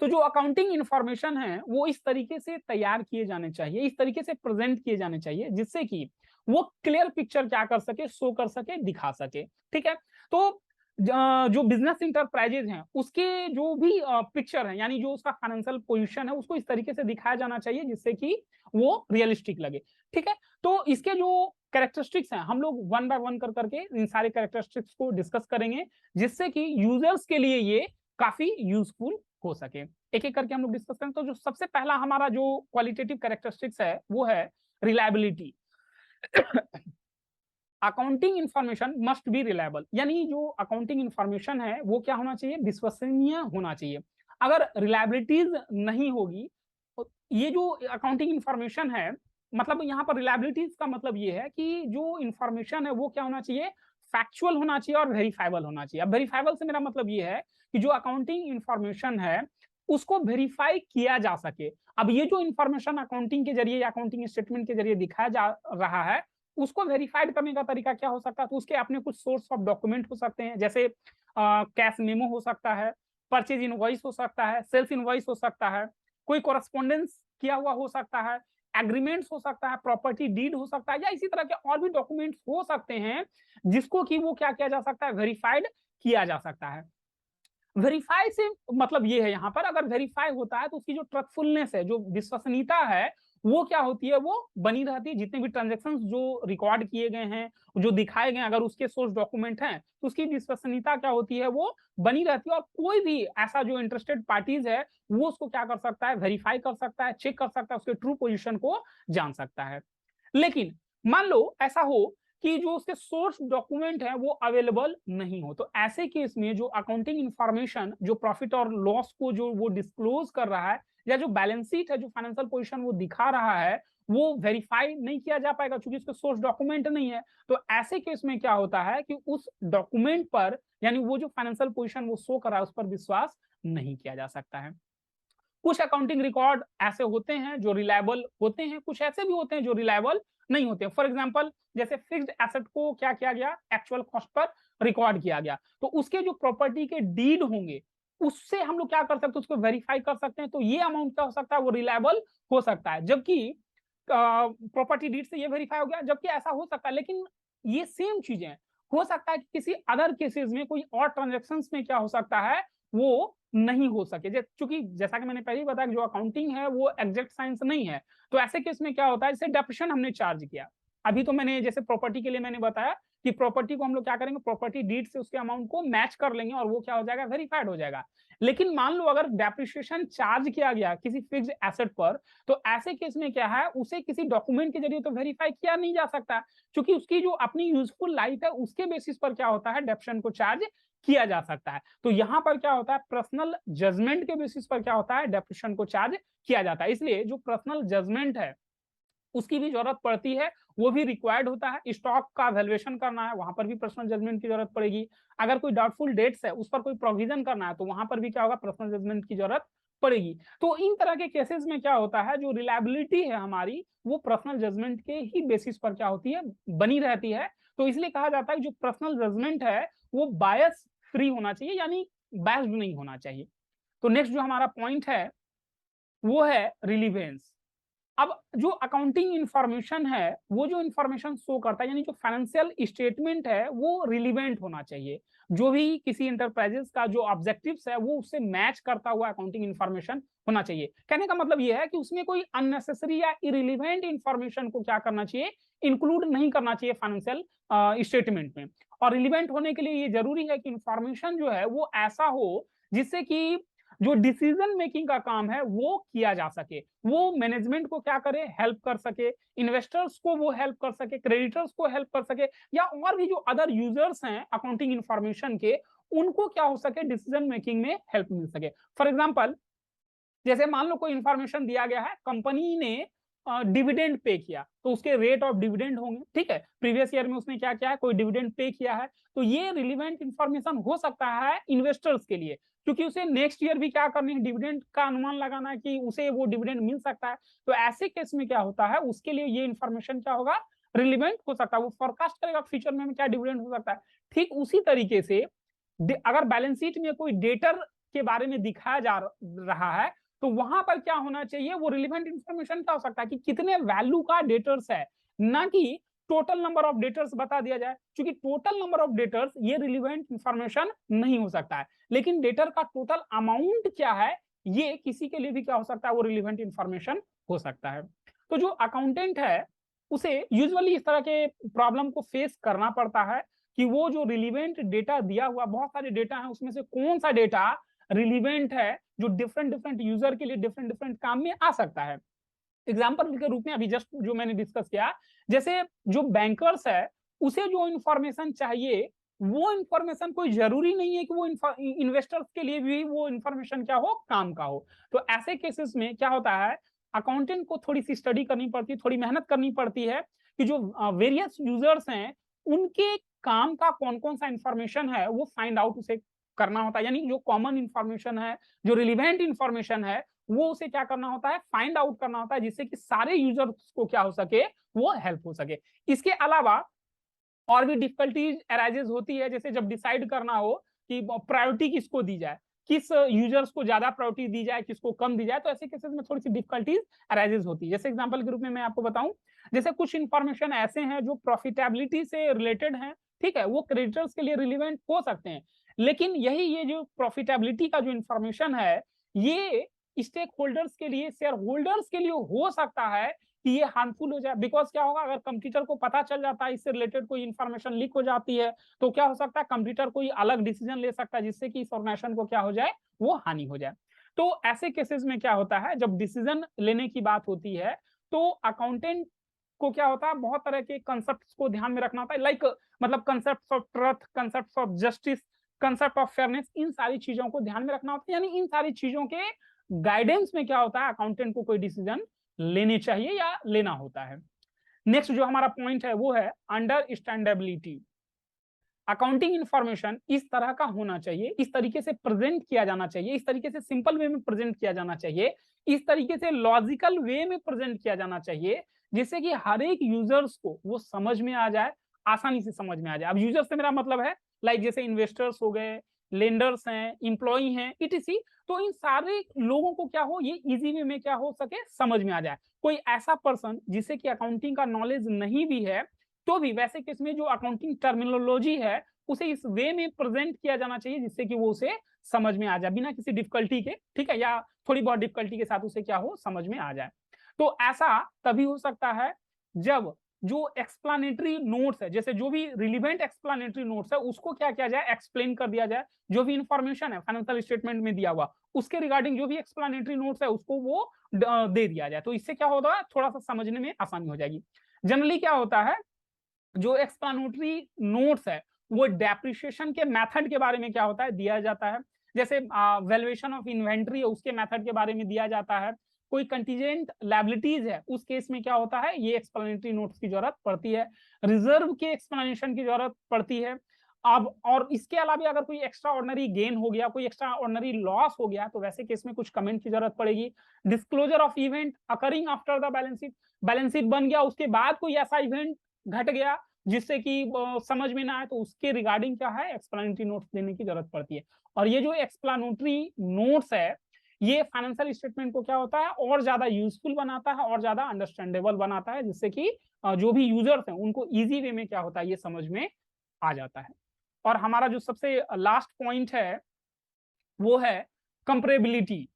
तो जो अकाउंटिंग इंफॉर्मेशन है वो इस तरीके से तैयार किए जाने चाहिए, इस तरीके से प्रेजेंट किए जाने चाहिए, जिससे कि वो क्लियर पिक्चर क्या कर सके, शो कर सके, दिखा सके। ठीक है, तो जो बिजनेस इंटरप्राइजेज हैं उसके जो भी पिक्चर है, यानी जो उसका फाइनेंशियल पोजीशन है, उसको इस तरीके से दिखाया जाना चाहिए जिससे कि वो रियलिस्टिक लगे। ठीक है, तो इसके जो कैरेक्टरिस्टिक्स हैं हम लोग वन बाय वन कर करके इन सारे कैरेक्टरिस्टिक्स को डिस्कस करेंगे, जिससे कि यूजर्स के लिए ये काफी यूजफुल हो सके। एक एक करके हम लोग डिस्कस करें। तो जो सबसे पहला हमारा जो क्वालिटेटिव कैरेक्टरिस्टिक्स है वो है reliability. Accounting information must be reliable, यानी जो अकाउंटिंग इंफॉर्मेशन है वो क्या होना चाहिए, विश्वसनीय होना चाहिए। अगर रिलायबिलिटीज नहीं होगी तो ये जो अकाउंटिंग इंफॉर्मेशन है, मतलब यहाँ पर रिलायबिलिटीज का मतलब ये है कि जो इंफॉर्मेशन है वो क्या होना चाहिए, फैक्चुअल होना चाहिए और वेरीफाइबल होना चाहिए। अब वेरीफाइबल से मेरा मतलब ये है कि जो अकाउंटिंग इंफॉर्मेशन है उसको वेरीफाई किया जा सके। अब ये जो इंफॉर्मेशन अकाउंटिंग के जरिए या अकाउंटिंग स्टेटमेंट के जरिए दिखाया जा रहा है, उसको वेरीफाइड करने का तरीका क्या हो सकता है, तो उसके अपने कुछ सोर्स ऑफ डॉक्यूमेंट हो सकते हैं, जैसे कैश मेमो हो सकता है, परचेज इनवॉइस हो सकता है, सेल्स इनवॉइस हो सकता है, कोई कॉरेस्पॉन्डेंस किया हुआ हो सकता है, एग्रीमेंट्स हो सकता है, प्रॉपर्टी डीड हो सकता है, या इसी तरह के और भी डॉक्यूमेंट्स हो सकते हैं जिसको कि वो क्या किया जा सकता है, वेरीफाइड किया जा सकता है। वेरीफाई से मतलब ये है, यहाँ पर अगर वेरीफाई होता है तो उसकी जो ट्रस्टफुलनेस है, जो विश्वसनीयता है, वो क्या होती है, वो बनी रहती है। जितने भी ट्रांजेक्शन्स जो रिकॉर्ड किए गए हैं, जो दिखाए गए, अगर उसके सोर्स डॉक्यूमेंट हैं तो उसकी विश्वसनीयता क्या होती है, वो बनी रहती है। और कोई भी ऐसा जो इंटरेस्टेड पार्टीज है वो उसको क्या कर सकता है, वेरीफाई कर सकता है, चेक कर सकता है, उसके ट्रू पोजिशन को जान सकता है। लेकिन मान लो ऐसा हो कि जो उसके सोर्स डॉक्यूमेंट है वो अवेलेबल नहीं हो, तो ऐसे केस में जो अकाउंटिंग इंफॉर्मेशन, जो प्रॉफिट और लॉस को जो वो डिस्क्लोज कर रहा है, या जो बैलेंस शीट है, जो फाइनेंशियल पोजीशन वो दिखा रहा है, वो वेरीफाई नहीं किया जा पाएगा क्योंकि उसके सोर्स डॉक्यूमेंट नहीं है। तो ऐसे केस में क्या होता है कि उस डॉक्यूमेंट पर, यानी वो जो फाइनेंशियल पोजीशन वो शो कर रहा है, उस पर विश्वास नहीं किया जा सकता है। कुछ अकाउंटिंग रिकॉर्ड ऐसे होते हैं जो रिलायबल होते हैं, कुछ ऐसे भी होते हैं जो रिलायबल नहीं होते हैं। फॉर एग्जांपल, जैसे फिक्स्ड एसेट को क्या किया गया, एक्चुअल कॉस्ट पर रिकॉर्ड किया गया, तो उसके जो प्रॉपर्टी के डीड होंगे उससे हम लोग क्या कर सकते हैं, उसको वेरीफाई कर सकते हैं। तो ये अमाउंट क्या हो सकता है, वो रिलायबल हो सकता है। जबकि प्रॉपर्टी डीड से ये वेरीफाई हो गया, जबकि ऐसा हो सकता है। लेकिन ये सेम चीजें हो सकता है कि किसी अदर केसेस में, कोई और ट्रांजेक्शन में क्या हो सकता है, वो नहीं हो सके। चूंकि जैसा कि मैंने पहले ही बताया, जो अकाउंटिंग है वो एग्जैक्ट साइंस नहीं है। तो ऐसे केस में क्या होता है, जैसे डेप्रिसिएशन हमने चार्ज किया, अभी तो मैंने जैसे प्रॉपर्टी के लिए मैंने बताया कि प्रॉपर्टी को हम लोग क्या करेंगे, प्रॉपर्टी डीड से उसके अमाउंट को मैच कर लेंगे और वो क्या हो जाएगा, वेरीफाइड हो जाएगा। लेकिन मान लो अगर डेप्रिसिएशन चार्ज किया गया किसी फिक्स्ड एसेट पर, तो ऐसे केस में क्या है, उसे किसी डॉक्यूमेंट के जरिए तो वेरीफाई किया नहीं जा सकता, क्योंकि उसकी जो अपनी यूजफुल लाइफ है उसके बेसिस पर क्या होता है, डेप्रिसिएशन को चार्ज किया जा सकता है। तो यहां पर क्या होता है, पर्सनल जजमेंट के बेसिस पर क्या होता है, डेप्रिसिएशन को चार्ज किया जाता है। इसलिए जो पर्सनल जजमेंट है उसकी भी जरूरत पड़ती है, वो भी रिक्वायर्ड होता है। स्टॉक का वैल्यूएशन करना है, वहां पर भी पर्सनल जजमेंट की जरूरत पड़ेगी। अगर कोई डाउटफुल डेट्स है उस पर कोई प्रोविजन करना है, तो वहां पर भी क्या होगा, पर्सनल जजमेंट की जरूरत पड़ेगी। तो इन तरह के केसेस में क्या होता है, जो रिलायबिलिटी है हमारी, वो पर्सनल जजमेंट के ही बेसिस पर क्या होती है, बनी रहती है। तो इसलिए कहा जाता है कि जो पर्सनल जजमेंट है वो बायस फ्री होना चाहिए, यानी बायस्ड नहीं होना चाहिए। तो नेक्स्ट जो हमारा पॉइंट है वो है रिलीवेंस। अब जो अकाउंटिंग इंफॉर्मेशन है, वो जो इंफॉर्मेशन शो करता है, यानी जो फाइनेंशियल स्टेटमेंट है वो रिलीवेंट होना चाहिए। जो भी किसी इंटरप्राइजेस का जो ऑब्जेक्टिव्स है वो उससे मैच करता हुआ अकाउंटिंग इंफॉर्मेशन होना चाहिए। कहने का मतलब ये है कि उसमें कोई अननेसेसरी या इरिलीवेंट इंफॉर्मेशन को क्या करना चाहिए, इंक्लूड नहीं करना चाहिए फाइनेंशियल स्टेटमेंट में। और रिलीवेंट होने के लिए ये जरूरी है कि इंफॉर्मेशन जो है वो ऐसा हो जिससे कि जो डिसीजन मेकिंग का काम है वो किया जा सके, वो मैनेजमेंट को क्या करे, हेल्प कर सके, इन्वेस्टर्स को वो हेल्प कर सके, क्रेडिटर्स को हेल्प कर सके, या और भी जो अदर यूजर्स हैं अकाउंटिंग इंफॉर्मेशन के, उनको क्या हो सके, डिसीजन मेकिंग में हेल्प मिल सके। फॉर एग्जाम्पल, जैसे मान लो कोई इंफॉर्मेशन दिया गया है, कंपनी ने डिविडेंड पे किया, तो उसके रेट ऑफ डिविडेंड होंगे, ठीक है, प्रीवियस ईयर में उसने क्या किया है, कोई डिविडेंड पे किया है, तो ये रिलीवेंट इंफॉर्मेशन हो सकता है इन्वेस्टर्स के लिए, क्योंकि उसे नेक्स्ट ईयर भी क्या करनी है, डिविडेंड का अनुमान लगाना है कि उसे वो डिविडेंड मिल सकता है। तो ऐसे केस में क्या होता है, उसके लिए ये इंफॉर्मेशन क्या होगा, रिलीवेंट हो सकता है, वो फोरकास्ट करेगा फ्यूचर में क्या डिविडेंड हो सकता है। ठीक उसी तरीके से अगर बैलेंस शीट में कोई डेटर के बारे में दिखाया जा रहा है, तो वहां पर क्या होना चाहिए, वो रिलेवेंट इंफॉर्मेशन क्या हो सकता है कि कितने वैल्यू का डेटर्स है, ना कि टोटल नंबर ऑफ डेटर्स बता दिया जाए, क्योंकि टोटल नंबर ऑफ डेटर्स ये रिलेवेंट इंफॉर्मेशन नहीं हो सकता है, लेकिन डेटर का टोटल अमाउंट क्या है, ये किसी के लिए भी क्या हो सकता है, वो रिलेवेंट इंफॉर्मेशन हो सकता है। तो जो अकाउंटेंट है उसे यूजुअली इस तरह के प्रॉब्लम को फेस करना पड़ता है कि वो जो रिलीवेंट डेटा दिया हुआ, बहुत सारे डेटा है, उसमें से कौन सा डेटा रिलीवेंट है जो डिफरेंट डिफरेंट यूजर के लिए डिफरेंट डिफरेंट काम में आ सकता है। एग्जाम्पल के रूप में अभी जस्ट जो मैंने डिस्कस किया, जैसे जो बैंकर्स है उसे जो इंफॉर्मेशन चाहिए, वो इंफॉर्मेशन कोई जरूरी नहीं है कि वो इन्वेस्टर्स के लिए भी वो इंफॉर्मेशन क्या हो, काम का हो। तो ऐसे केसेस में क्या होता है, अकाउंटेंट को थोड़ी सी स्टडी करनी पड़ती है, थोड़ी मेहनत करनी पड़ती है कि जो वेरियस यूजर्स हैं उनके काम का कौन कौन सा इंफॉर्मेशन है वो फाइंड आउट उसे करना होता है, यानी जो कॉमन इंफॉर्मेशन है, जो रिलेवेंट इंफॉर्मेशन है, वो उसे क्या करना होता है, फाइंड आउट करना होता है, जिससे कि सारे यूजर्स को क्या हो सके, वो हेल्प हो सके। इसके अलावा और भी डिफिकल्टीज अराइजेस होती है, जैसे जब डिसाइड करना हो कि प्रायोरिटी किसको दी जाए, किस यूजर्स को ज्यादा प्रायोरिटी दी जाए, किसको कम दी जाए, तो ऐसे केसेस में थोड़ी सी डिफिकल्टीज अराइजेस होती है। जैसे एग्जांपल के रूप में मैं आपको बताऊं, जैसे कुछ इंफॉर्मेशन ऐसे हैं जो प्रॉफिटेबिलिटी से रिलेटेड हैं, ठीक है, वो क्रेडिटर्स के लिए रिलीवेंट हो सकते हैं, लेकिन यही ये जो प्रॉफिटेबिलिटी का जो इंफॉर्मेशन है, ये स्टेक होल्डर्स के लिए, शेयर होल्डर्स के लिए हो सकता है कि ये हार्मफुल हो जाए। बिकॉज क्या होगा, अगर कंप्यूटर को पता चल जाता है, इससे रिलेटेड कोई इंफॉर्मेशन लीक हो जाती है, तो क्या हो सकता है, कंप्यूटर कोई अलग डिसीजन ले सकता है, जिससे कि इस ऑर्गेनाइजेशन को क्या हो जाए, वो हानि हो जाए। तो ऐसे केसेस में क्या होता है, जब डिसीजन लेने की बात होती है, तो अकाउंटेंट को क्या होता है, बहुत तरह के कंसेप्ट को ध्यान में रखना होता है, लाइक मतलब concept of truth, concept of justice, concept of fairness, इन सारी चीजों को ध्यान में रखना होता है। यानी इन सारी चीजों के गाइडेंस में क्या होता है, अकाउंटेंट को कोई डिसीजन लेने चाहिए या लेना होता है। नेक्स्ट जो हमारा पॉइंट है वो है अंडरस्टैंडेबिलिटी। अकाउंटिंग इंफॉर्मेशन इस तरह का होना चाहिए, इस तरीके से प्रेजेंट किया जाना चाहिए, इस तरीके से सिंपल वे में प्रेजेंट किया जाना चाहिए, इस तरीके से लॉजिकल वे में प्रेजेंट किया जाना चाहिए, जिससे कि हर एक यूजर्स को वो समझ में आ जाए, आसानी से समझ में आ जाए। अब यूजर्स से मेरा मतलब है लाइक जैसे इन्वेस्टर्स हो गए, लेंडर्स हैं, इंप्लॉई हैं, इटीसी, तो इन सारे लोगों को क्या हो, ये इजी वे में क्या हो सके, समझ में आ जाए। कोई ऐसा पर्सन जिसे कि अकाउंटिंग का नॉलेज नहीं भी है, तो भी वैसे केस में जो अकाउंटिंग टर्मिनोलॉजी है उसे इस वे में प्रेजेंट किया जाना चाहिए, जिससे कि वो उसे समझ में आ जाए बिना किसी डिफिकल्टी के, ठीक है, या थोड़ी बहुत डिफिकल्टी के साथ उसे क्या हो, समझ में आ जाए। तो ऐसा तभी हो सकता है जब जो एक्सप्लानेटरी नोट्स है, जैसे जो भी रिलीवेंट एक्सप्लानेटरी नोट्स है उसको क्या किया जाए, एक्सप्लेन कर दिया जाए, जो भी इंफॉर्मेशन है फाइनेंशियल स्टेटमेंट में दिया हुआ उसके रिगार्डिंग जो भी एक्सप्लानेटरी नोट्स है उसको वो दे दिया जाए, तो इससे क्या होगा, थोड़ा सा समझने में आसानी हो जाएगी। जनरली क्या होता है, जो एक्सप्लानेटरी नोट्स है वो डेप्रिसिएशन के मेथड के बारे में क्या होता है, दिया जाता है, जैसे वैल्यूएशन ऑफ इन्वेंट्री है उसके मेथड के बारे में दिया जाता है, कोई कंटीजेंट लायबिलिटीज है उस केस में क्या होता है, ये एक्सप्लेनेटरी नोट्स की जरूरत पड़ती है, रिजर्व के एक्सप्लेनेशन की जरूरत पड़ती है। अब और इसके अलावा अगर कोई एक्स्ट्रा ऑर्डिनरी गेन हो गया, कोई एक्स्ट्रा ऑर्डिनरी लॉस हो गया, तो वैसे केस में कुछ कमेंट की जरूरत पड़ेगी। Disclosure of event occurring after the balance sheet बन गया उसके बाद कोई ऐसा इवेंट घट गया जिससे कि समझ में ना आए, तो उसके रिगार्डिंग क्या है, एक्सप्लेनेटरी नोट्स देने की जरूरत पड़ती है। और ये जो एक्सप्लेनेटरी नोट्स है ये फाइनेंशियल स्टेटमेंट को क्या होता है, और ज्यादा यूजफुल बनाता है और ज्यादा अंडरस्टैंडेबल बनाता है, जिससे कि जो भी यूजर्स हैं उनको इजी वे में क्या होता है, ये समझ में आ जाता है। और हमारा जो सबसे लास्ट पॉइंट है वो है कंपेरेबिलिटी।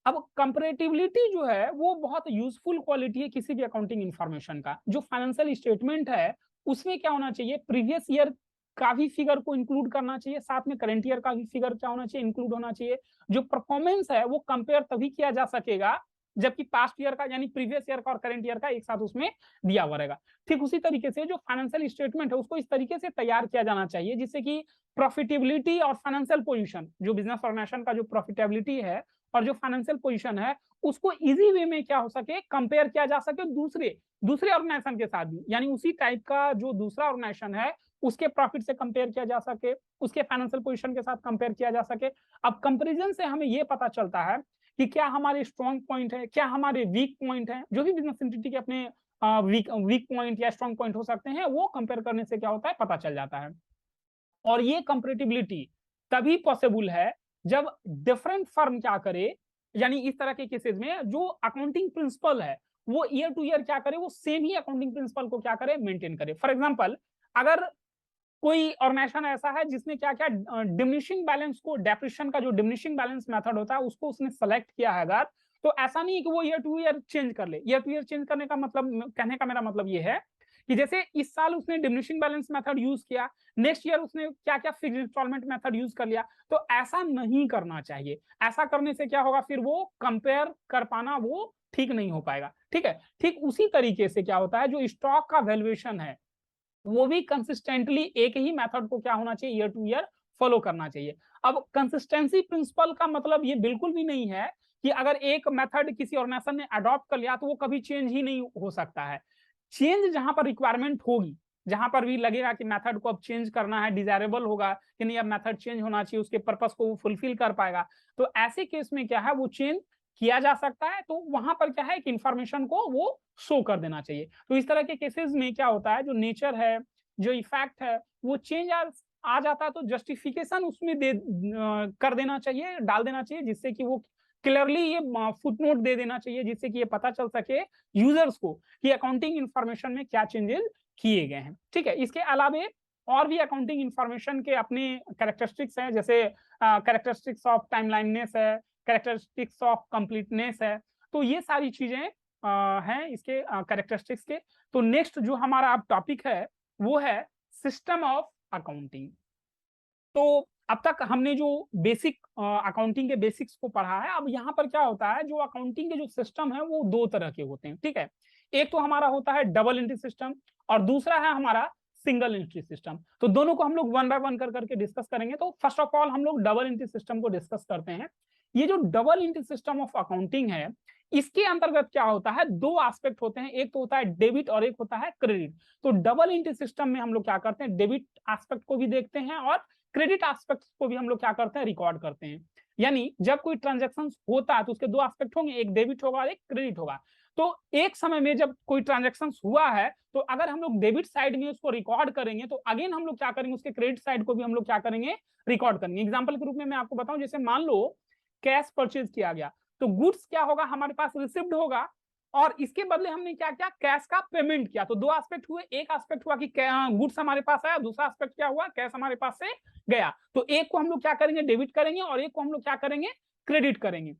अब कंपेरेटिबिलिटी जो है वो बहुत यूजफुल क्वालिटी है किसी भी अकाउंटिंग इंफॉर्मेशन का। जो फाइनेंशियल स्टेटमेंट है उसमें क्या होना चाहिए, प्रीवियस ईयर का भी फिगर को इंक्लूड करना चाहिए, साथ में करंट ईयर का भी फिगर क्या होना चाहिए, इंक्लूड होना चाहिए। जो परफॉर्मेंस है वो कंपेयर तभी किया जा सकेगा जबकि पास्ट ईयर का यानी प्रीवियस ईयर का और करंट ईयर का एक साथ उसमें दिया हुआ रहेगा। ठीक उसी तरीके से जो फाइनेंशियल स्टेटमेंट है उसको इस तरीके से तैयार किया जाना चाहिए जिससे कि प्रॉफिटेबिलिटी और फाइनेंशियल पोजीशन, जो बिजनेस ऑर्गेनाइजेशन का जो प्रॉफिटेबिलिटी है और जो फाइनेंशियल पोजीशन है उसको इजी वे में क्या हो सके, कंपेयर किया जा सके दूसरे ऑर्गेनाइजेशन के साथ भी, यानी उसी टाइप का जो दूसरा ऑर्गेनाइजेशन है उसके प्रॉफिट से कंपेयर किया जा सके, उसके फाइनेंशियल पोजीशन के साथ कंपेयर किया जा सके। अब कंपैरिजन से हमें यह पता चलता है कि क्या हमारे स्ट्रॉन्ग पॉइंट है, क्या हमारे वीक पॉइंट है, जो भी बिजनेस एंटिटी के अपने वीक पॉइंट या स्ट्रॉन्ग पॉइंट हो सकते हैं, वो कंपेयर करने से क्या होता है, पता चल जाता है। और ये कंपेरेटिबिलिटी तभी पॉसिबल है जब डिफरेंट फर्म क्या करे, यानी इस तरह के केसेस में जो अकाउंटिंग प्रिंसिपल है वो ईयर टू ईयर क्या करे, वो सेम ही अकाउंटिंग प्रिंसिपल को क्या करे, मेंटेन करे। फॉर एग्जांपल, अगर कोई ऑर्गेनाइजेशन ऐसा है जिसने क्या क्या डिमिनिशिंग बैलेंस को, डेप्रिसिएशन का जो डिमिनिशिंग बैलेंस मेथड होता है उसको उसने सेलेक्ट किया है, अगर तो ऐसा नहीं है कि वो ईयर टू ईयर चेंज कर ले। ईयर टू ईयर चेंज करने का मतलब, कहने का मेरा मतलब ये है कि जैसे इस साल उसने डिमिनिशिंग बैलेंस मेथड यूज किया, नेक्स्ट ईयर उसने क्या क्या फिक्स्ड इंस्टॉलमेंट मेथड यूज कर लिया, तो ऐसा नहीं करना चाहिए। ऐसा करने से क्या होगा, फिर वो कंपेयर कर पाना वो ठीक नहीं हो पाएगा। ठीक है, ठीक उसी तरीके से क्या होता है, जो स्टॉक का वैल्यूएशन है वो भी कंसिस्टेंटली एक ही मेथड को क्या होना चाहिए, ईयर टू ईयर फॉलो करना चाहिए। अब कंसिस्टेंसी प्रिंसिपल का मतलब ये बिल्कुल भी नहीं है कि अगर एक मेथड किसी ऑर्गेनाइजेशन ने अडॉप्ट कर लिया तो वो कभी चेंज ही नहीं हो सकता है। चेंज जहां पर रिक्वायरमेंट होगी, जहां पर भी लगेगा कि मेथड को अब चेंज करना है, डिजायरेबल होगा कि नहीं अब मेथड चेंज होना चाहिए, उसके पर्पस को वो फुलफिल कर पाएगा, तो ऐसे केस में क्या है, वो चेंज किया जा सकता है। तो वहां पर क्या है कि इंफॉर्मेशन को वो शो कर देना चाहिए। तो इस तरह के केसेस में क्या होता है, जो नेचर है, जो इफेक्ट है, वो चेंज आ जाता है तो जस्टिफिकेशन उसमें कर देना चाहिए, डाल देना चाहिए, जिससे कि वो क्लियरली ये फुटनोट दे देना चाहिए, जिससे कि ये पता चल सके यूजर्स को कि अकाउंटिंग इंफॉर्मेशन में क्या चेंजेस किए गए हैं। ठीक है, इसके अलावे और भी अकाउंटिंग इंफॉर्मेशन के अपने कैरेक्टरिस्टिक्स हैं, जैसे कैरेक्टरिस्टिक्स ऑफ टाइमलाइननेस है, कैरेक्टरिस्टिक्स ऑफ कंप्लीटनेस है। तो ये सारी चीजें हैं इसके कैरेक्टरिस्टिक्स के। तो नेक्स्ट जो हमारा अब टॉपिक है वो है सिस्टम ऑफ अकाउंटिंग। तो अब तक हमने जो बेसिक अकाउंटिंग के बेसिक्स को पढ़ा है, अब यहाँ पर क्या होता है, जो अकाउंटिंग के जो सिस्टम है वो दो तरह के होते हैं। ठीक है, एक तो हमारा होता है डबल एंट्री सिस्टम और दूसरा है हमारा सिंगल एंट्री सिस्टम। तो दोनों को हम लोग वन बाय वन कर करके डिस्कस करेंगे। तो फर्स्ट ऑफ ऑल हम लोग डबल एंट्री सिस्टम को डिस्कस करते हैं। ये जो double entry system of accounting है, इसके अंतर्गत क्या होता है, दो एस्पेक्ट होते हैं, एक तो होता है डेबिट और एक होता है क्रेडिट। तो डबल एंट्री सिस्टम में हम लोग क्या करते हैं, डेबिट एस्पेक्ट को भी देखते हैं और क्रेडिट एस्पेक्ट को भी हम लोग क्या करते हैं, रिकॉर्ड करते हैं। यानी जब कोई ट्रांजैक्शन होता है तो उसके दो एस्पेक्ट होंगे, एक डेबिट होगा और एक क्रेडिट होगा। तो एक समय में जब कोई ट्रांजैक्शन हुआ है तो अगर हम लोग डेबिट साइड में उसको रिकॉर्ड करेंगे तो अगेन हम लोग क्या करेंगे, उसके क्रेडिट साइड को भी हम लोग क्या करेंगे, रिकॉर्ड करेंगे। एग्जाम्पल के रूप में मैं आपको बताऊं, जैसे मान लो कैश परचेज किया गया, तो गुड्स क्या होगा, हमारे पास रिसिप्ड होगा और इसके बदले हमने क्या किया, कैश का पेमेंट किया। तो दो एस्पेक्ट हुए, एक एस्पेक्ट हुआ कि गुड्स हमारे पास आया, दूसरा एस्पेक्ट क्या हुआ, कैश हमारे पास से गया। तो एक को हम लोग क्या करेंगे, डेबिट करेंगे और एक को हम लोग क्या करेंगे, क्रेडिट करेंगे।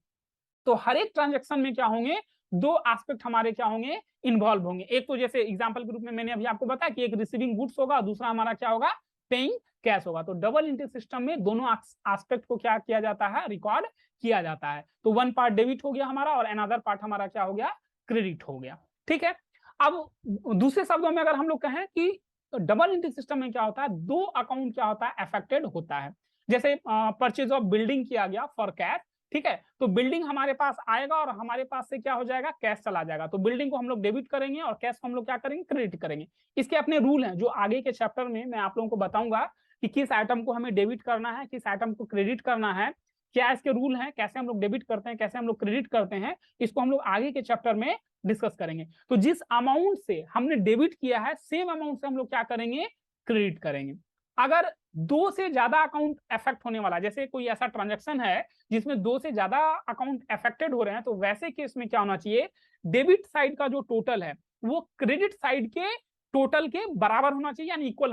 तो हर एक ट्रांजेक्शन में क्या होंगे, दो एस्पेक्ट हमारे क्या होंगे, इन्वॉल्व होंगे। एक तो जैसे एग्जांपल के रूप में मैंने अभी आपको बताया कि एक रिसीविंग गुड्स होगा, दूसरा हमारा क्या होगा, पेइंग कैश होगा। तो डबल एंट्री सिस्टम में दोनों एस्पेक्ट को क्या किया जाता है, रिकॉर्ड किया जाता है। तो वन पार्ट डेबिट हो गया हमारा और अनदर पार्ट हमारा क्या हो गया, क्रेडिट हो गया। ठीक है, अब दूसरे शब्दों में अगर हम लोग कहें कि डबल एंट्री सिस्टम में क्या होता है, दो अकाउंट क्या होता है, अफेक्टेड होता है। जैसे परचेज ऑफ बिल्डिंग किया गया फॉर कैश, ठीक है, तो बिल्डिंग हमारे पास आएगा और हमारे पास से क्या हो जाएगा, कैश चला जाएगा। तो बिल्डिंग को हम लोग डेबिट करेंगे और कैश को हम लोग क्या करेंगे, क्रेडिट करेंगे। इसके अपने रूल हैं, जो आगे के चैप्टर में मैं आप लोगों को बताऊंगा कि किस आइटम को हमें डेबिट करना है, किस आइटम को क्रेडिट करना है, क्या इसके रूल हैं, कैसे हम लोग डेबिट करते हैं, कैसे हम लोग क्रेडिट करते हैं, इसको हम लोग आगे के चैप्टर में डिस्कस करेंगे। तो जिस अमाउंट से हमने डेबिट किया है, सेम अमाउंट से हम लोग क्या करेंगे, क्रेडिट करेंगे। अगर दो से ज्यादा अकाउंट अफेक्ट होने वाला, जैसे कोई ऐसा ट्रांजैक्शन है जिसमें दो से ज्यादा अकाउंट अफेक्टेड हो रहे हैं, तो वैसे केस में क्या होना चाहिए, डेबिट साइड का जो टोटल है वो क्रेडिट साइड के टोटल के बराबर होना चाहिए, यानी इक्वल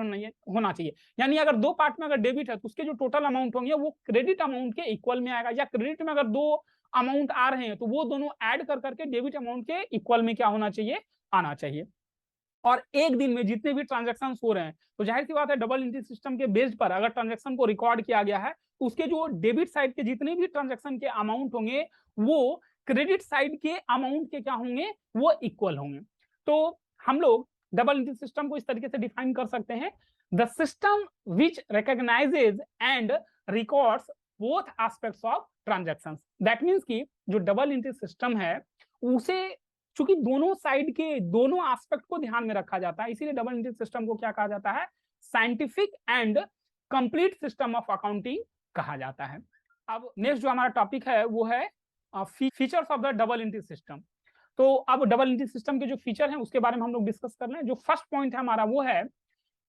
होना चाहिए। यानी अगर दो पार्ट में अगर डेबिट है तो उसके जो टोटल अमाउंट होंगे वो क्रेडिट अमाउंट के इक्वल में आएगा, या क्रेडिट में अगर दो अमाउंट आ रहे हैं तो वो दोनों ऐड कर करके डेबिट अमाउंट के इक्वल में क्या होना चाहिए, आना चाहिए। और एक दिन में जितने भी ट्रांजेक्शन हो रहे हैं, तो जाहिर सी बात है डबल एंट्री सिस्टम के बेस्ड पर अगर ट्रांजेक्शन को रिकॉर्ड किया गया है, उसके जो डेबिट साइड के जितने भी ट्रांजेक्शन के अमाउंट होंगे वो क्रेडिट साइड के अमाउंट के क्या होंगे, वो इक्वल होंगे। तो हम लोग डबल एंट्री सिस्टम को इस तरीके से डिफाइन कर सकते हैं, the system which recognises and records both aspects of transactions. That means कि जो डबल एंट्री सिस्टम है उसे चूंकि दोनों साइड के दोनों एस्पेक्ट को ध्यान में रखा जाता है, इसीलिए डबल एंट्री सिस्टम को क्या कहा जाता है, scientific and complete system of accounting कहा जाता है। अब नेक्स्ट जो हमारा टॉपिक है वो है features of the double entry system. तो अब डबल एंट्री सिस्टम के जो फीचर हैं उसके बारे में हम लोग डिस्कस कर रहे हैं। जो फर्स्ट पॉइंट है हमारा वो है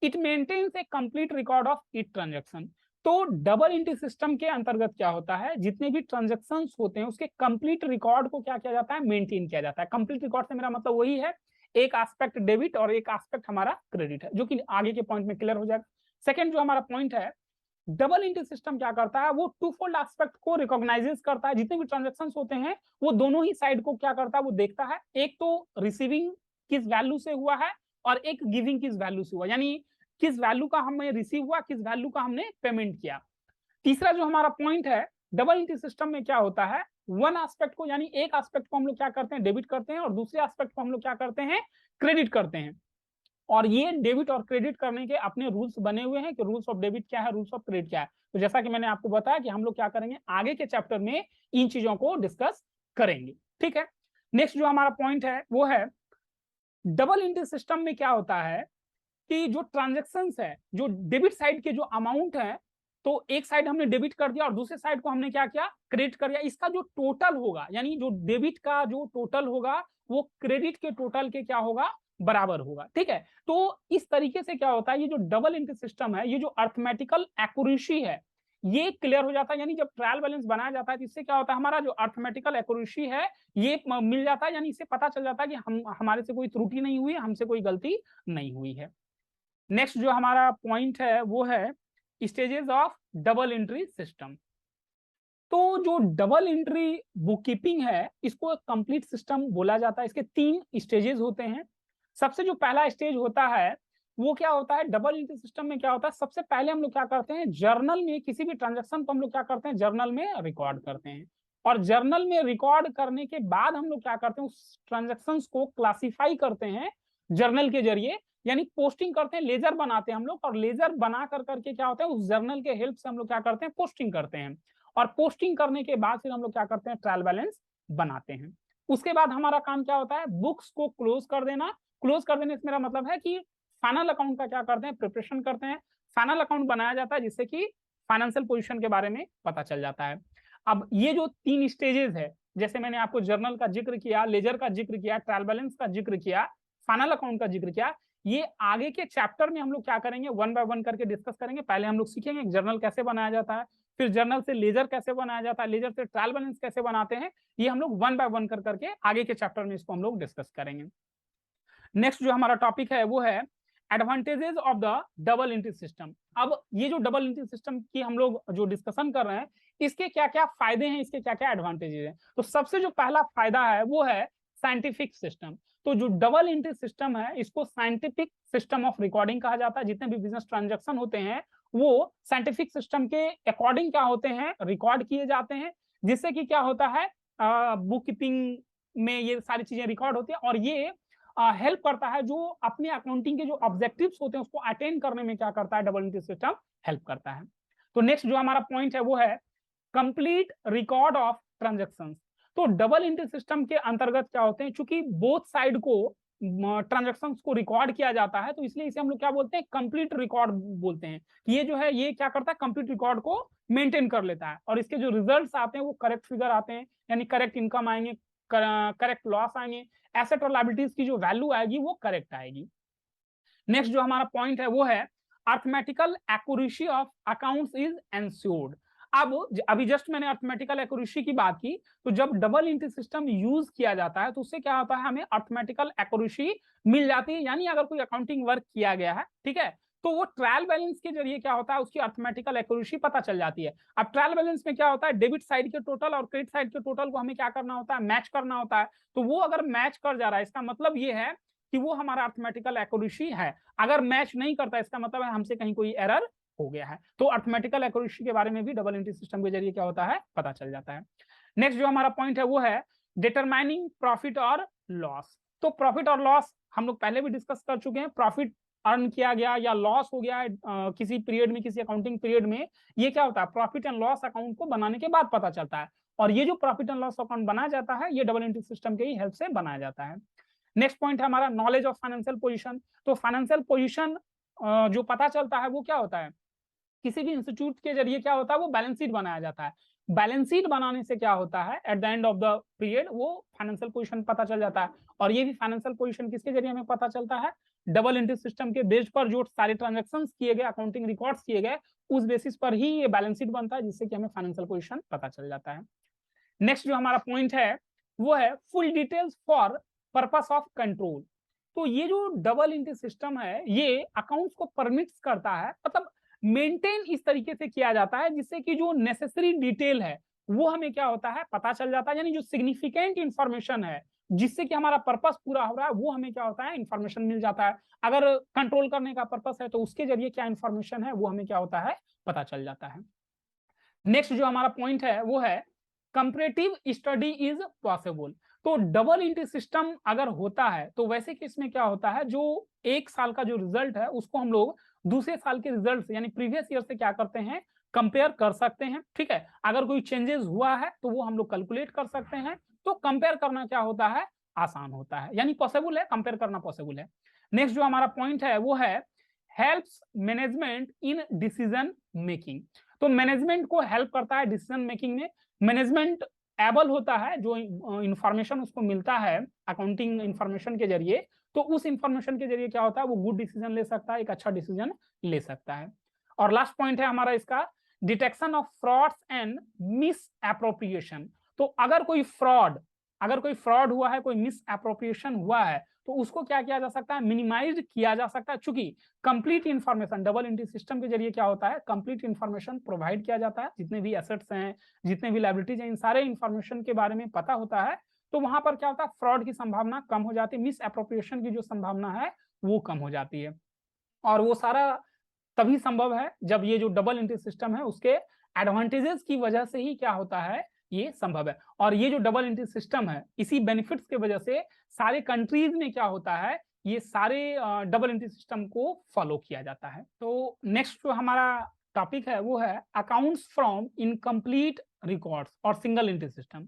it maintains a complete record of each transaction. तो डबल एंट्री सिस्टम के अंतर्गत क्या होता है, जितने भी ट्रांजेक्शन होते हैं उसके कंप्लीट रिकॉर्ड को क्या किया जाता है, मेंटेन किया जाता है। कंप्लीट रिकॉर्ड से मेरा मतलब वही है, एक एस्पेक्ट डेबिट और एक एस्पेक्ट हमारा क्रेडिट है, जो कि आगे के पॉइंट में क्लियर हो जाएगा। सेकंड जो हमारा पॉइंट है, डबल एंट्री सिस्टम क्या करता है, वो टू फोल्ड एस्पेक्ट को रिकॉग्नाइजेस करता है। जितने भी ट्रांजेक्शन होते हैं वो दोनों ही साइड को क्या करता है, वो देखता है। एक तो रिसीविंग किस वैल्यू से हुआ है और एक गिविंग किस वैल्यू से हुआ, यानी किस वैल्यू का हमें रिसीव हुआ, किस वैल्यू का हमने पेमेंट किया। तीसरा जो हमारा पॉइंट है, डबल एंट्री सिस्टम में क्या होता है, वन एस्पेक्ट को यानी एक एस्पेक्ट को हम लोग क्या करते हैं, डेबिट करते हैं और दूसरे एस्पेक्ट को हम लोग क्या करते हैं, क्रेडिट करते हैं। और ये डेबिट और क्रेडिट करने के अपने रूल्स बने हुए हैं कि रूल्स ऑफ डेबिट क्या है, रूल्स ऑफ क्रेडिट क्या है। तो जैसा कि मैंने आपको बताया कि हम लोग क्या करेंगे, आगे के चैप्टर में इन चीजों को डिस्कस करेंगे। ठीक है, नेक्स्ट जो हमारा पॉइंट है वो है डबल एंट्री सिस्टम में क्या होता है कि जो ट्रांजेक्शन्स है, जो डेबिट साइड के जो अमाउंट है, तो एक साइड हमने डेबिट कर दिया और दूसरे साइड को हमने क्या किया, क्रेडिट कर दिया। इसका जो टोटल होगा, यानी जो डेबिट का जो टोटल होगा वो क्रेडिट के टोटल के क्या होगा, बराबर होगा। ठीक है, तो इस तरीके से क्या होता है, ये जो डबल एंट्री सिस्टम है, ये जो अर्थमेटिकल एक्यूरेसी है ये क्लियर हो जाता है। यानी जब ट्रायल बैलेंस बनाया जाता है तो इससे क्या होता है, हमारा जो अर्थमेटिकल एक्यूरेसी है ये मिल जाता है, यानी इससे पता चल जाता है कि हमारे से कोई त्रुटि नहीं हुई, हमसे कोई गलती नहीं हुई है। नेक्स्ट जो हमारा पॉइंट है वो है stages of double entry system. तो जो डबल एंट्री बुक कीपिंग है इसको एक कंप्लीट सिस्टम बोला जाता है। इसके 3 स्टेजेस होते हैं। सबसे जो पहला स्टेज होता है वो क्या होता है, डबल एंट्री सिस्टम में क्या होता है, सबसे पहले हम लोग क्या करते हैं, जर्नल में किसी भी ट्रांजेक्शन को हम लोग क्या करते हैं, जर्नल में रिकॉर्ड करते हैं। और जर्नल में रिकॉर्ड करने के बाद हम लोग क्या करते हैं, उस ट्रांजेक्शन को क्लासिफाई करते हैं जर्नल के जरिए, यानी पोस्टिंग करते हैं, लेजर बनाते हैं हम लोग, और लेजर बना कर करके क्या होता है, उस जर्नल के हेल्प से हम लोग क्या करते हैं, पोस्टिंग करते हैं। और पोस्टिंग करने के बाद फिर हम लोग क्या करते हैं, ट्रायल बैलेंस बनाते हैं। उसके बाद हमारा काम क्या होता है, बुक्स को क्लोज कर देना। क्लोज कर देने से मेरा मतलब है कि फाइनल अकाउंट का क्या करते हैं, प्रिपरेशन करते हैं। फाइनल अकाउंट बनाया जाता है जिससे कि फाइनेंशियल पोजीशन के बारे में पता चल जाता है। अब ये जो 3 स्टेजेस है, जैसे मैंने आपको जर्नल का जिक्र किया, लेजर का जिक्र किया, ट्रायल बैलेंस का जिक्र किया, फाइनल अकाउंट का जिक्र किया, ये आगे के चैप्टर में हम लोग क्या करेंगे, वन बाय वन करके डिस्कस करेंगे। पहले हम लोग सीखेंगे जर्नल कैसे बनाया जाता है, फिर जर्नल से लेजर कैसे बनाया जाता है, लेजर से ट्रायल बैलेंस कैसे बनाते हैं, ये हम लोग वन बाय वन कर करके आगे के चैप्टर में इसको हम लोग डिस्कस करेंगे। नेक्स्ट जो हमारा टॉपिक है वो है advantages of the double entry system. अब ये जो डबल एंट्री सिस्टम की हम लोग जो डिस्कशन कर रहे हैं, इसके क्या क्या फायदे हैं, इसके क्या क्या एडवांटेजेस हैं। तो सबसे जो पहला फायदा है वो है साइंटिफिक सिस्टम। तो जो डबल एंट्री सिस्टम है इसको साइंटिफिक सिस्टम ऑफ रिकॉर्डिंग कहा जाता है। जितने भी बिजनेस ट्रांजेक्शन होते हैं वो साइंटिफिक सिस्टम के अकॉर्डिंग क्या होते हैं, रिकॉर्ड किए जाते हैं, जिससे कि क्या होता है, बुक कीपिंग में ये सारी चीजें रिकॉर्ड होती है और ये हेल्प करता है, जो अपने अकाउंटिंग के जो ऑब्जेक्टिव्स होते हैं उसको अटेन करने में क्या करता है, डबल एंट्री सिस्टम हेल्प करता है। तो नेक्स्ट जो हमारा पॉइंट है वो है कंप्लीट रिकॉर्ड ऑफ ट्रांजेक्शंस। तो डबल एंट्री सिस्टम के अंतर्गत क्या होते हैं, चूंकि बोथ साइड को ट्रांजेक्शंस को रिकॉर्ड किया जाता है तो इसलिए इसे हम लोग क्या बोलते हैं, कंप्लीट रिकॉर्ड बोलते हैं। ये जो है ये क्या करता है, कंप्लीट रिकॉर्ड को मेंटेन कर लेता है और इसके जो रिजल्ट्स आते हैं वो करेक्ट फिगर आते हैं, यानी करेक्ट इनकम आएंगे, करेक्ट लॉस आएंगे, एसेट और लायबिलिटीज की जो वैल्यू आएगी वो करेक्ट आएगी। नेक्स्ट जो हमारा पॉइंट है वो है arithmetical accuracy of accounts is ensured. अब अभी जस्ट मैंने अर्थमेटिकल एक्यूरेसी की बात की, तो जब डबल एंट्री सिस्टम यूज किया जाता है तो उससे क्या होता है, हमें अर्थमेटिकल एक्यूरेसी मिल जाती है। यानी अगर कोई अकाउंटिंग वर्क किया गया है, ठीक है, तो वो ट्रायल बैलेंस के जरिए क्या होता है, उसकी अर्थमेटिकल एक्यूरेसी पता चल जाती है। अब ट्रायल बैलेंस में क्या होता है, डेबिट साइड के टोटल और क्रेडिट साइड के टोटल को हमें क्या करना होता है, मैच करना होता है। तो वो अगर मैच कर जा रहा है इसका मतलब ये है कि वो हमारा अर्थमेटिकल एक्यूरेसी है। अगर मैच नहीं करता इसका मतलब है हमसे कहीं कोई एरर हो गया है। तो अर्थमेटिकल एक्यूरेसी के बारे में भी डबल एंट्री सिस्टम के जरिए क्या होता है, पता चल जाता है। नेक्स्ट जो हमारा पॉइंट है वो है डिटरमाइनिंग प्रॉफिट और लॉस। तो प्रॉफिट और लॉस हम लोग पहले भी डिस्कस कर चुके हैं। प्रॉफिट अर्न किया गया या लॉस हो गया किसी पीरियड में, किसी अकाउंटिंग पीरियड में, ये क्या होता है, प्रॉफिट एंड लॉस अकाउंट को बनाने के बाद पता चलता है। और ये जो प्रॉफिट एंड लॉस अकाउंट बनाया जाता है ये डबल एंट्री सिस्टम के ही हेल्प से बनाया जाता है। नेक्स्ट पॉइंट है हमारा नॉलेज ऑफ फाइनेंशियल पोजीशन। तो फाइनेंशियल पोजीशन जो पता चलता है वो क्या होता है, किसी भी इंस्टीट्यूट के जरिए क्या होता है, वो बैलेंस शीट बनाया जाता है। बैलेंस शीट बनाने से क्या होता है, eight the end of the period वो फाइनेंशियल पोजीशन पता चल जाता है। और ये भी फाइनेंशियल पोजीशन किसके जरिए हमें पता चलता है, डबल एंट्री सिस्टम के बेस पर जो सारे ट्रांजैक्शंस किए गए, अकाउंटिंग रिकॉर्ड्स किए गए, उस बेसिस पर ही ये बैलेंस शीट बनता है, जिससे कि हमें फाइनेंशियल पोजीशन पता चल जाता है। नेक्स्ट जो हमारा पॉइंट है वो है full details for purpose of control. तो ये जो डबल एंट्री सिस्टम है ये अकाउंट्स को परमिट्स करता है, मतलब मेंटेन इस तरीके से किया जाता है जिससे कि जो नेसेसरी डिटेल है वो हमें क्या होता है, पता चल जाता है। यानी जो सिग्निफिकेंट इंफॉर्मेशन है जिससे कि हमारा पर्पस पूरा हो रहा है वो हमें क्या होता है, इंफॉर्मेशन मिल जाता है। अगर कंट्रोल करने का पर्पस है तो उसके जरिए क्या इंफॉर्मेशन है वो हमें क्या होता है, पता चल जाता है। नेक्स्ट जो हमारा पॉइंट है वो है कंपैरेटिव स्टडी इज पॉसिबल। तो डबल एंट्री सिस्टम अगर होता है तो वैसे केस में क्या होता है, जो एक साल का जो रिजल्ट है उसको हम लोग दूसरे साल के रिजल्ट यानी प्रीवियस ईयर से क्या करते हैं, कंपेयर कर सकते हैं। ठीक है, अगर कोई चेंजेस हुआ है तो वो हम लोग कैलकुलेट कर सकते हैं। तो कंपेयर करना क्या होता है, आसान होता है, यानी पॉसिबल है, कंपेयर करना पॉसिबल है। नेक्स्ट जो हमारा पॉइंट है वो है helps management in decision making. तो मैनेजमेंट को हेल्प करता है डिसीजन मेकिंग में। मैनेजमेंट एबल होता है, जो इंफॉर्मेशन उसको मिलता है अकाउंटिंग इंफॉर्मेशन के जरिए, तो उस इंफॉर्मेशन के जरिए क्या होता है, वो गुड डिसीजन ले सकता है, एक अच्छा डिसीजन ले सकता है। और लास्ट पॉइंट है हमारा इसका detection of frauds and miss appropriation. तो अगर कोई फ्रॉड हुआ है, कोई मिस एप्रोप्रिएशन हुआ है, तो उसको क्या किया जा सकता है, मिनिमाइज किया जा सकता है। चूंकि complete information double entry system के जरिए क्या होता है, कंप्लीट इंफॉर्मेशन प्रोवाइड किया जाता है। जितने भी एसेट्स हैं, जितने भी लायबिलिटीज हैं, इन सारे इंफॉर्मेशन के बारे में पता होता है। तो वहां पर क्या होता है, फ्रॉड की संभावना कम हो जाती है, मिस एप्रोप्रिएशन की जो संभावना है वो कम हो जाती है। और वो सारा तभी संभव है जब ये जो डबल एंट्री सिस्टम है उसके एडवांटेजेस की वजह से ही क्या होता है, ये संभव है। और ये जो डबल एंट्री सिस्टम है, इसी बेनिफिट्स की वजह से सारे कंट्रीज में क्या होता है, ये सारे डबल एंट्री सिस्टम को फॉलो किया जाता है। तो नेक्स्ट जो हमारा टॉपिक है वो है अकाउंट्स फ्रॉम इनकम्प्लीट रिकॉर्ड्स और सिंगल एंट्री सिस्टम।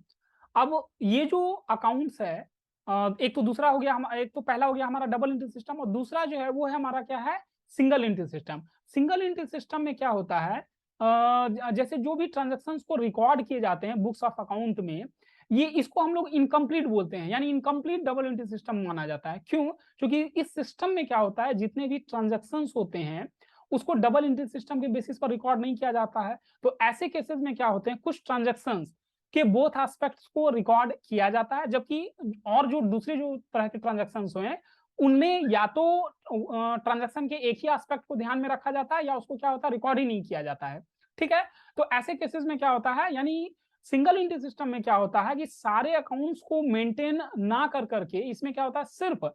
अब ये जो अकाउंट्स है, एक तो दूसरा हो गया, एक तो पहला हो गया हमारा डबल एंट्री सिस्टम, और दूसरा जो है वो है हमारा क्या है, single entry system. Single entry system में क्या होता है, जैसे जो भी ट्रांजैक्शंस को रिकॉर्ड किए जाते हैं बुक्स ऑफ अकाउंट में, ये इसको हम लोग इनकम्प्लीट बोलते हैं, यानी इनकम्प्लीट डबल एंट्री सिस्टम माना जाता है। क्यों? क्योंकि इस सिस्टम में क्या होता है, जितने भी ट्रांजैक्शंस होते हैं उसको डबल एंट्री सिस्टम के बेसिस पर रिकॉर्ड नहीं किया जाता है। तो ऐसे केसेस में क्या होते हैं, कुछ ट्रांजैक्शंस के बोथ एस्पेक्ट्स को रिकॉर्ड किया जाता है, जबकि और जो दूसरे जो तरह के ट्रांजैक्शंस हैं उनमें या तो ट्रांजैक्शन के एक ही एस्पेक्ट को ध्यान में रखा जाता है या उसको क्या होता है, रिकॉर्ड ही नहीं किया जाता है। ठीक है, तो ऐसे केसेस में क्या होता है, यानी सिंगल एंट्री सिस्टम में क्या होता है कि सारे अकाउंट्स को मेंटेन ना कर करके इसमें क्या होता है, सिर्फ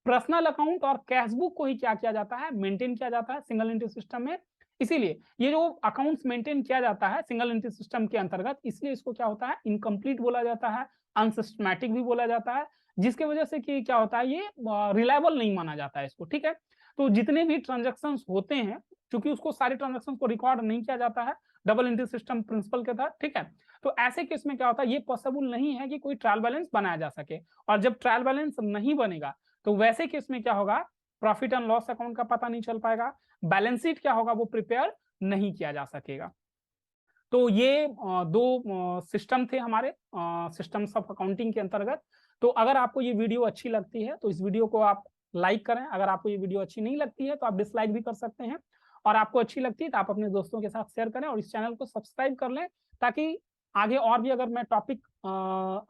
पर्सनल अकाउंट और कैश बुक को ही क्या किया जाता है, मेंटेन किया जाता है सिंगल एंट्री सिस्टम में। इसीलिए ये जो अकाउंट्स मेंटेन किया जाता है सिंगल एंट्री सिस्टम के अंतर्गत, इसलिए इसको क्या होता है, इनकम्प्लीट बोला जाता है, अनसिस्टमैटिक भी बोला जाता है, जिसके वजह से कि क्या होता है, ये रिलायबल नहीं माना जाता है इसको। ठीक है, तो जितने भी ट्रांजैक्शंस होते हैं, क्योंकि उसको सारे ट्रांजैक्शन को रिकॉर्ड नहीं किया जाता है डबल एंट्री सिस्टम प्रिंसिपल के तहत। ठीक है, तो ऐसे केस में क्या होता है, ये पॉसिबल नहीं है कि कोई ट्रायल बैलेंस बनाया जा सके। और जब ट्रायल बैलेंस नहीं बनेगा तो वैसे केस में क्या होगा, प्रॉफिट एंड लॉस अकाउंट का पता नहीं चल पाएगा, बैलेंस शीट क्या होगा वो प्रिपेयर नहीं किया जा सकेगा। तो ये दो सिस्टम थे हमारे सिस्टम्स ऑफ अकाउंटिंग के अंतर्गत। तो अगर आपको ये वीडियो अच्छी लगती है तो इस वीडियो को आप लाइक करें, अगर आपको ये वीडियो अच्छी नहीं लगती है तो आप डिसलाइक भी कर सकते हैं, और आपको अच्छी लगती है तो आप अपने दोस्तों के साथ शेयर करें और इस चैनल को सब्सक्राइब कर लें, ताकि आगे और भी अगर मैं टॉपिक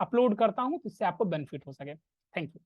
अपलोड करता हूं तो इससे आपको बेनिफिट हो सके। Thank you.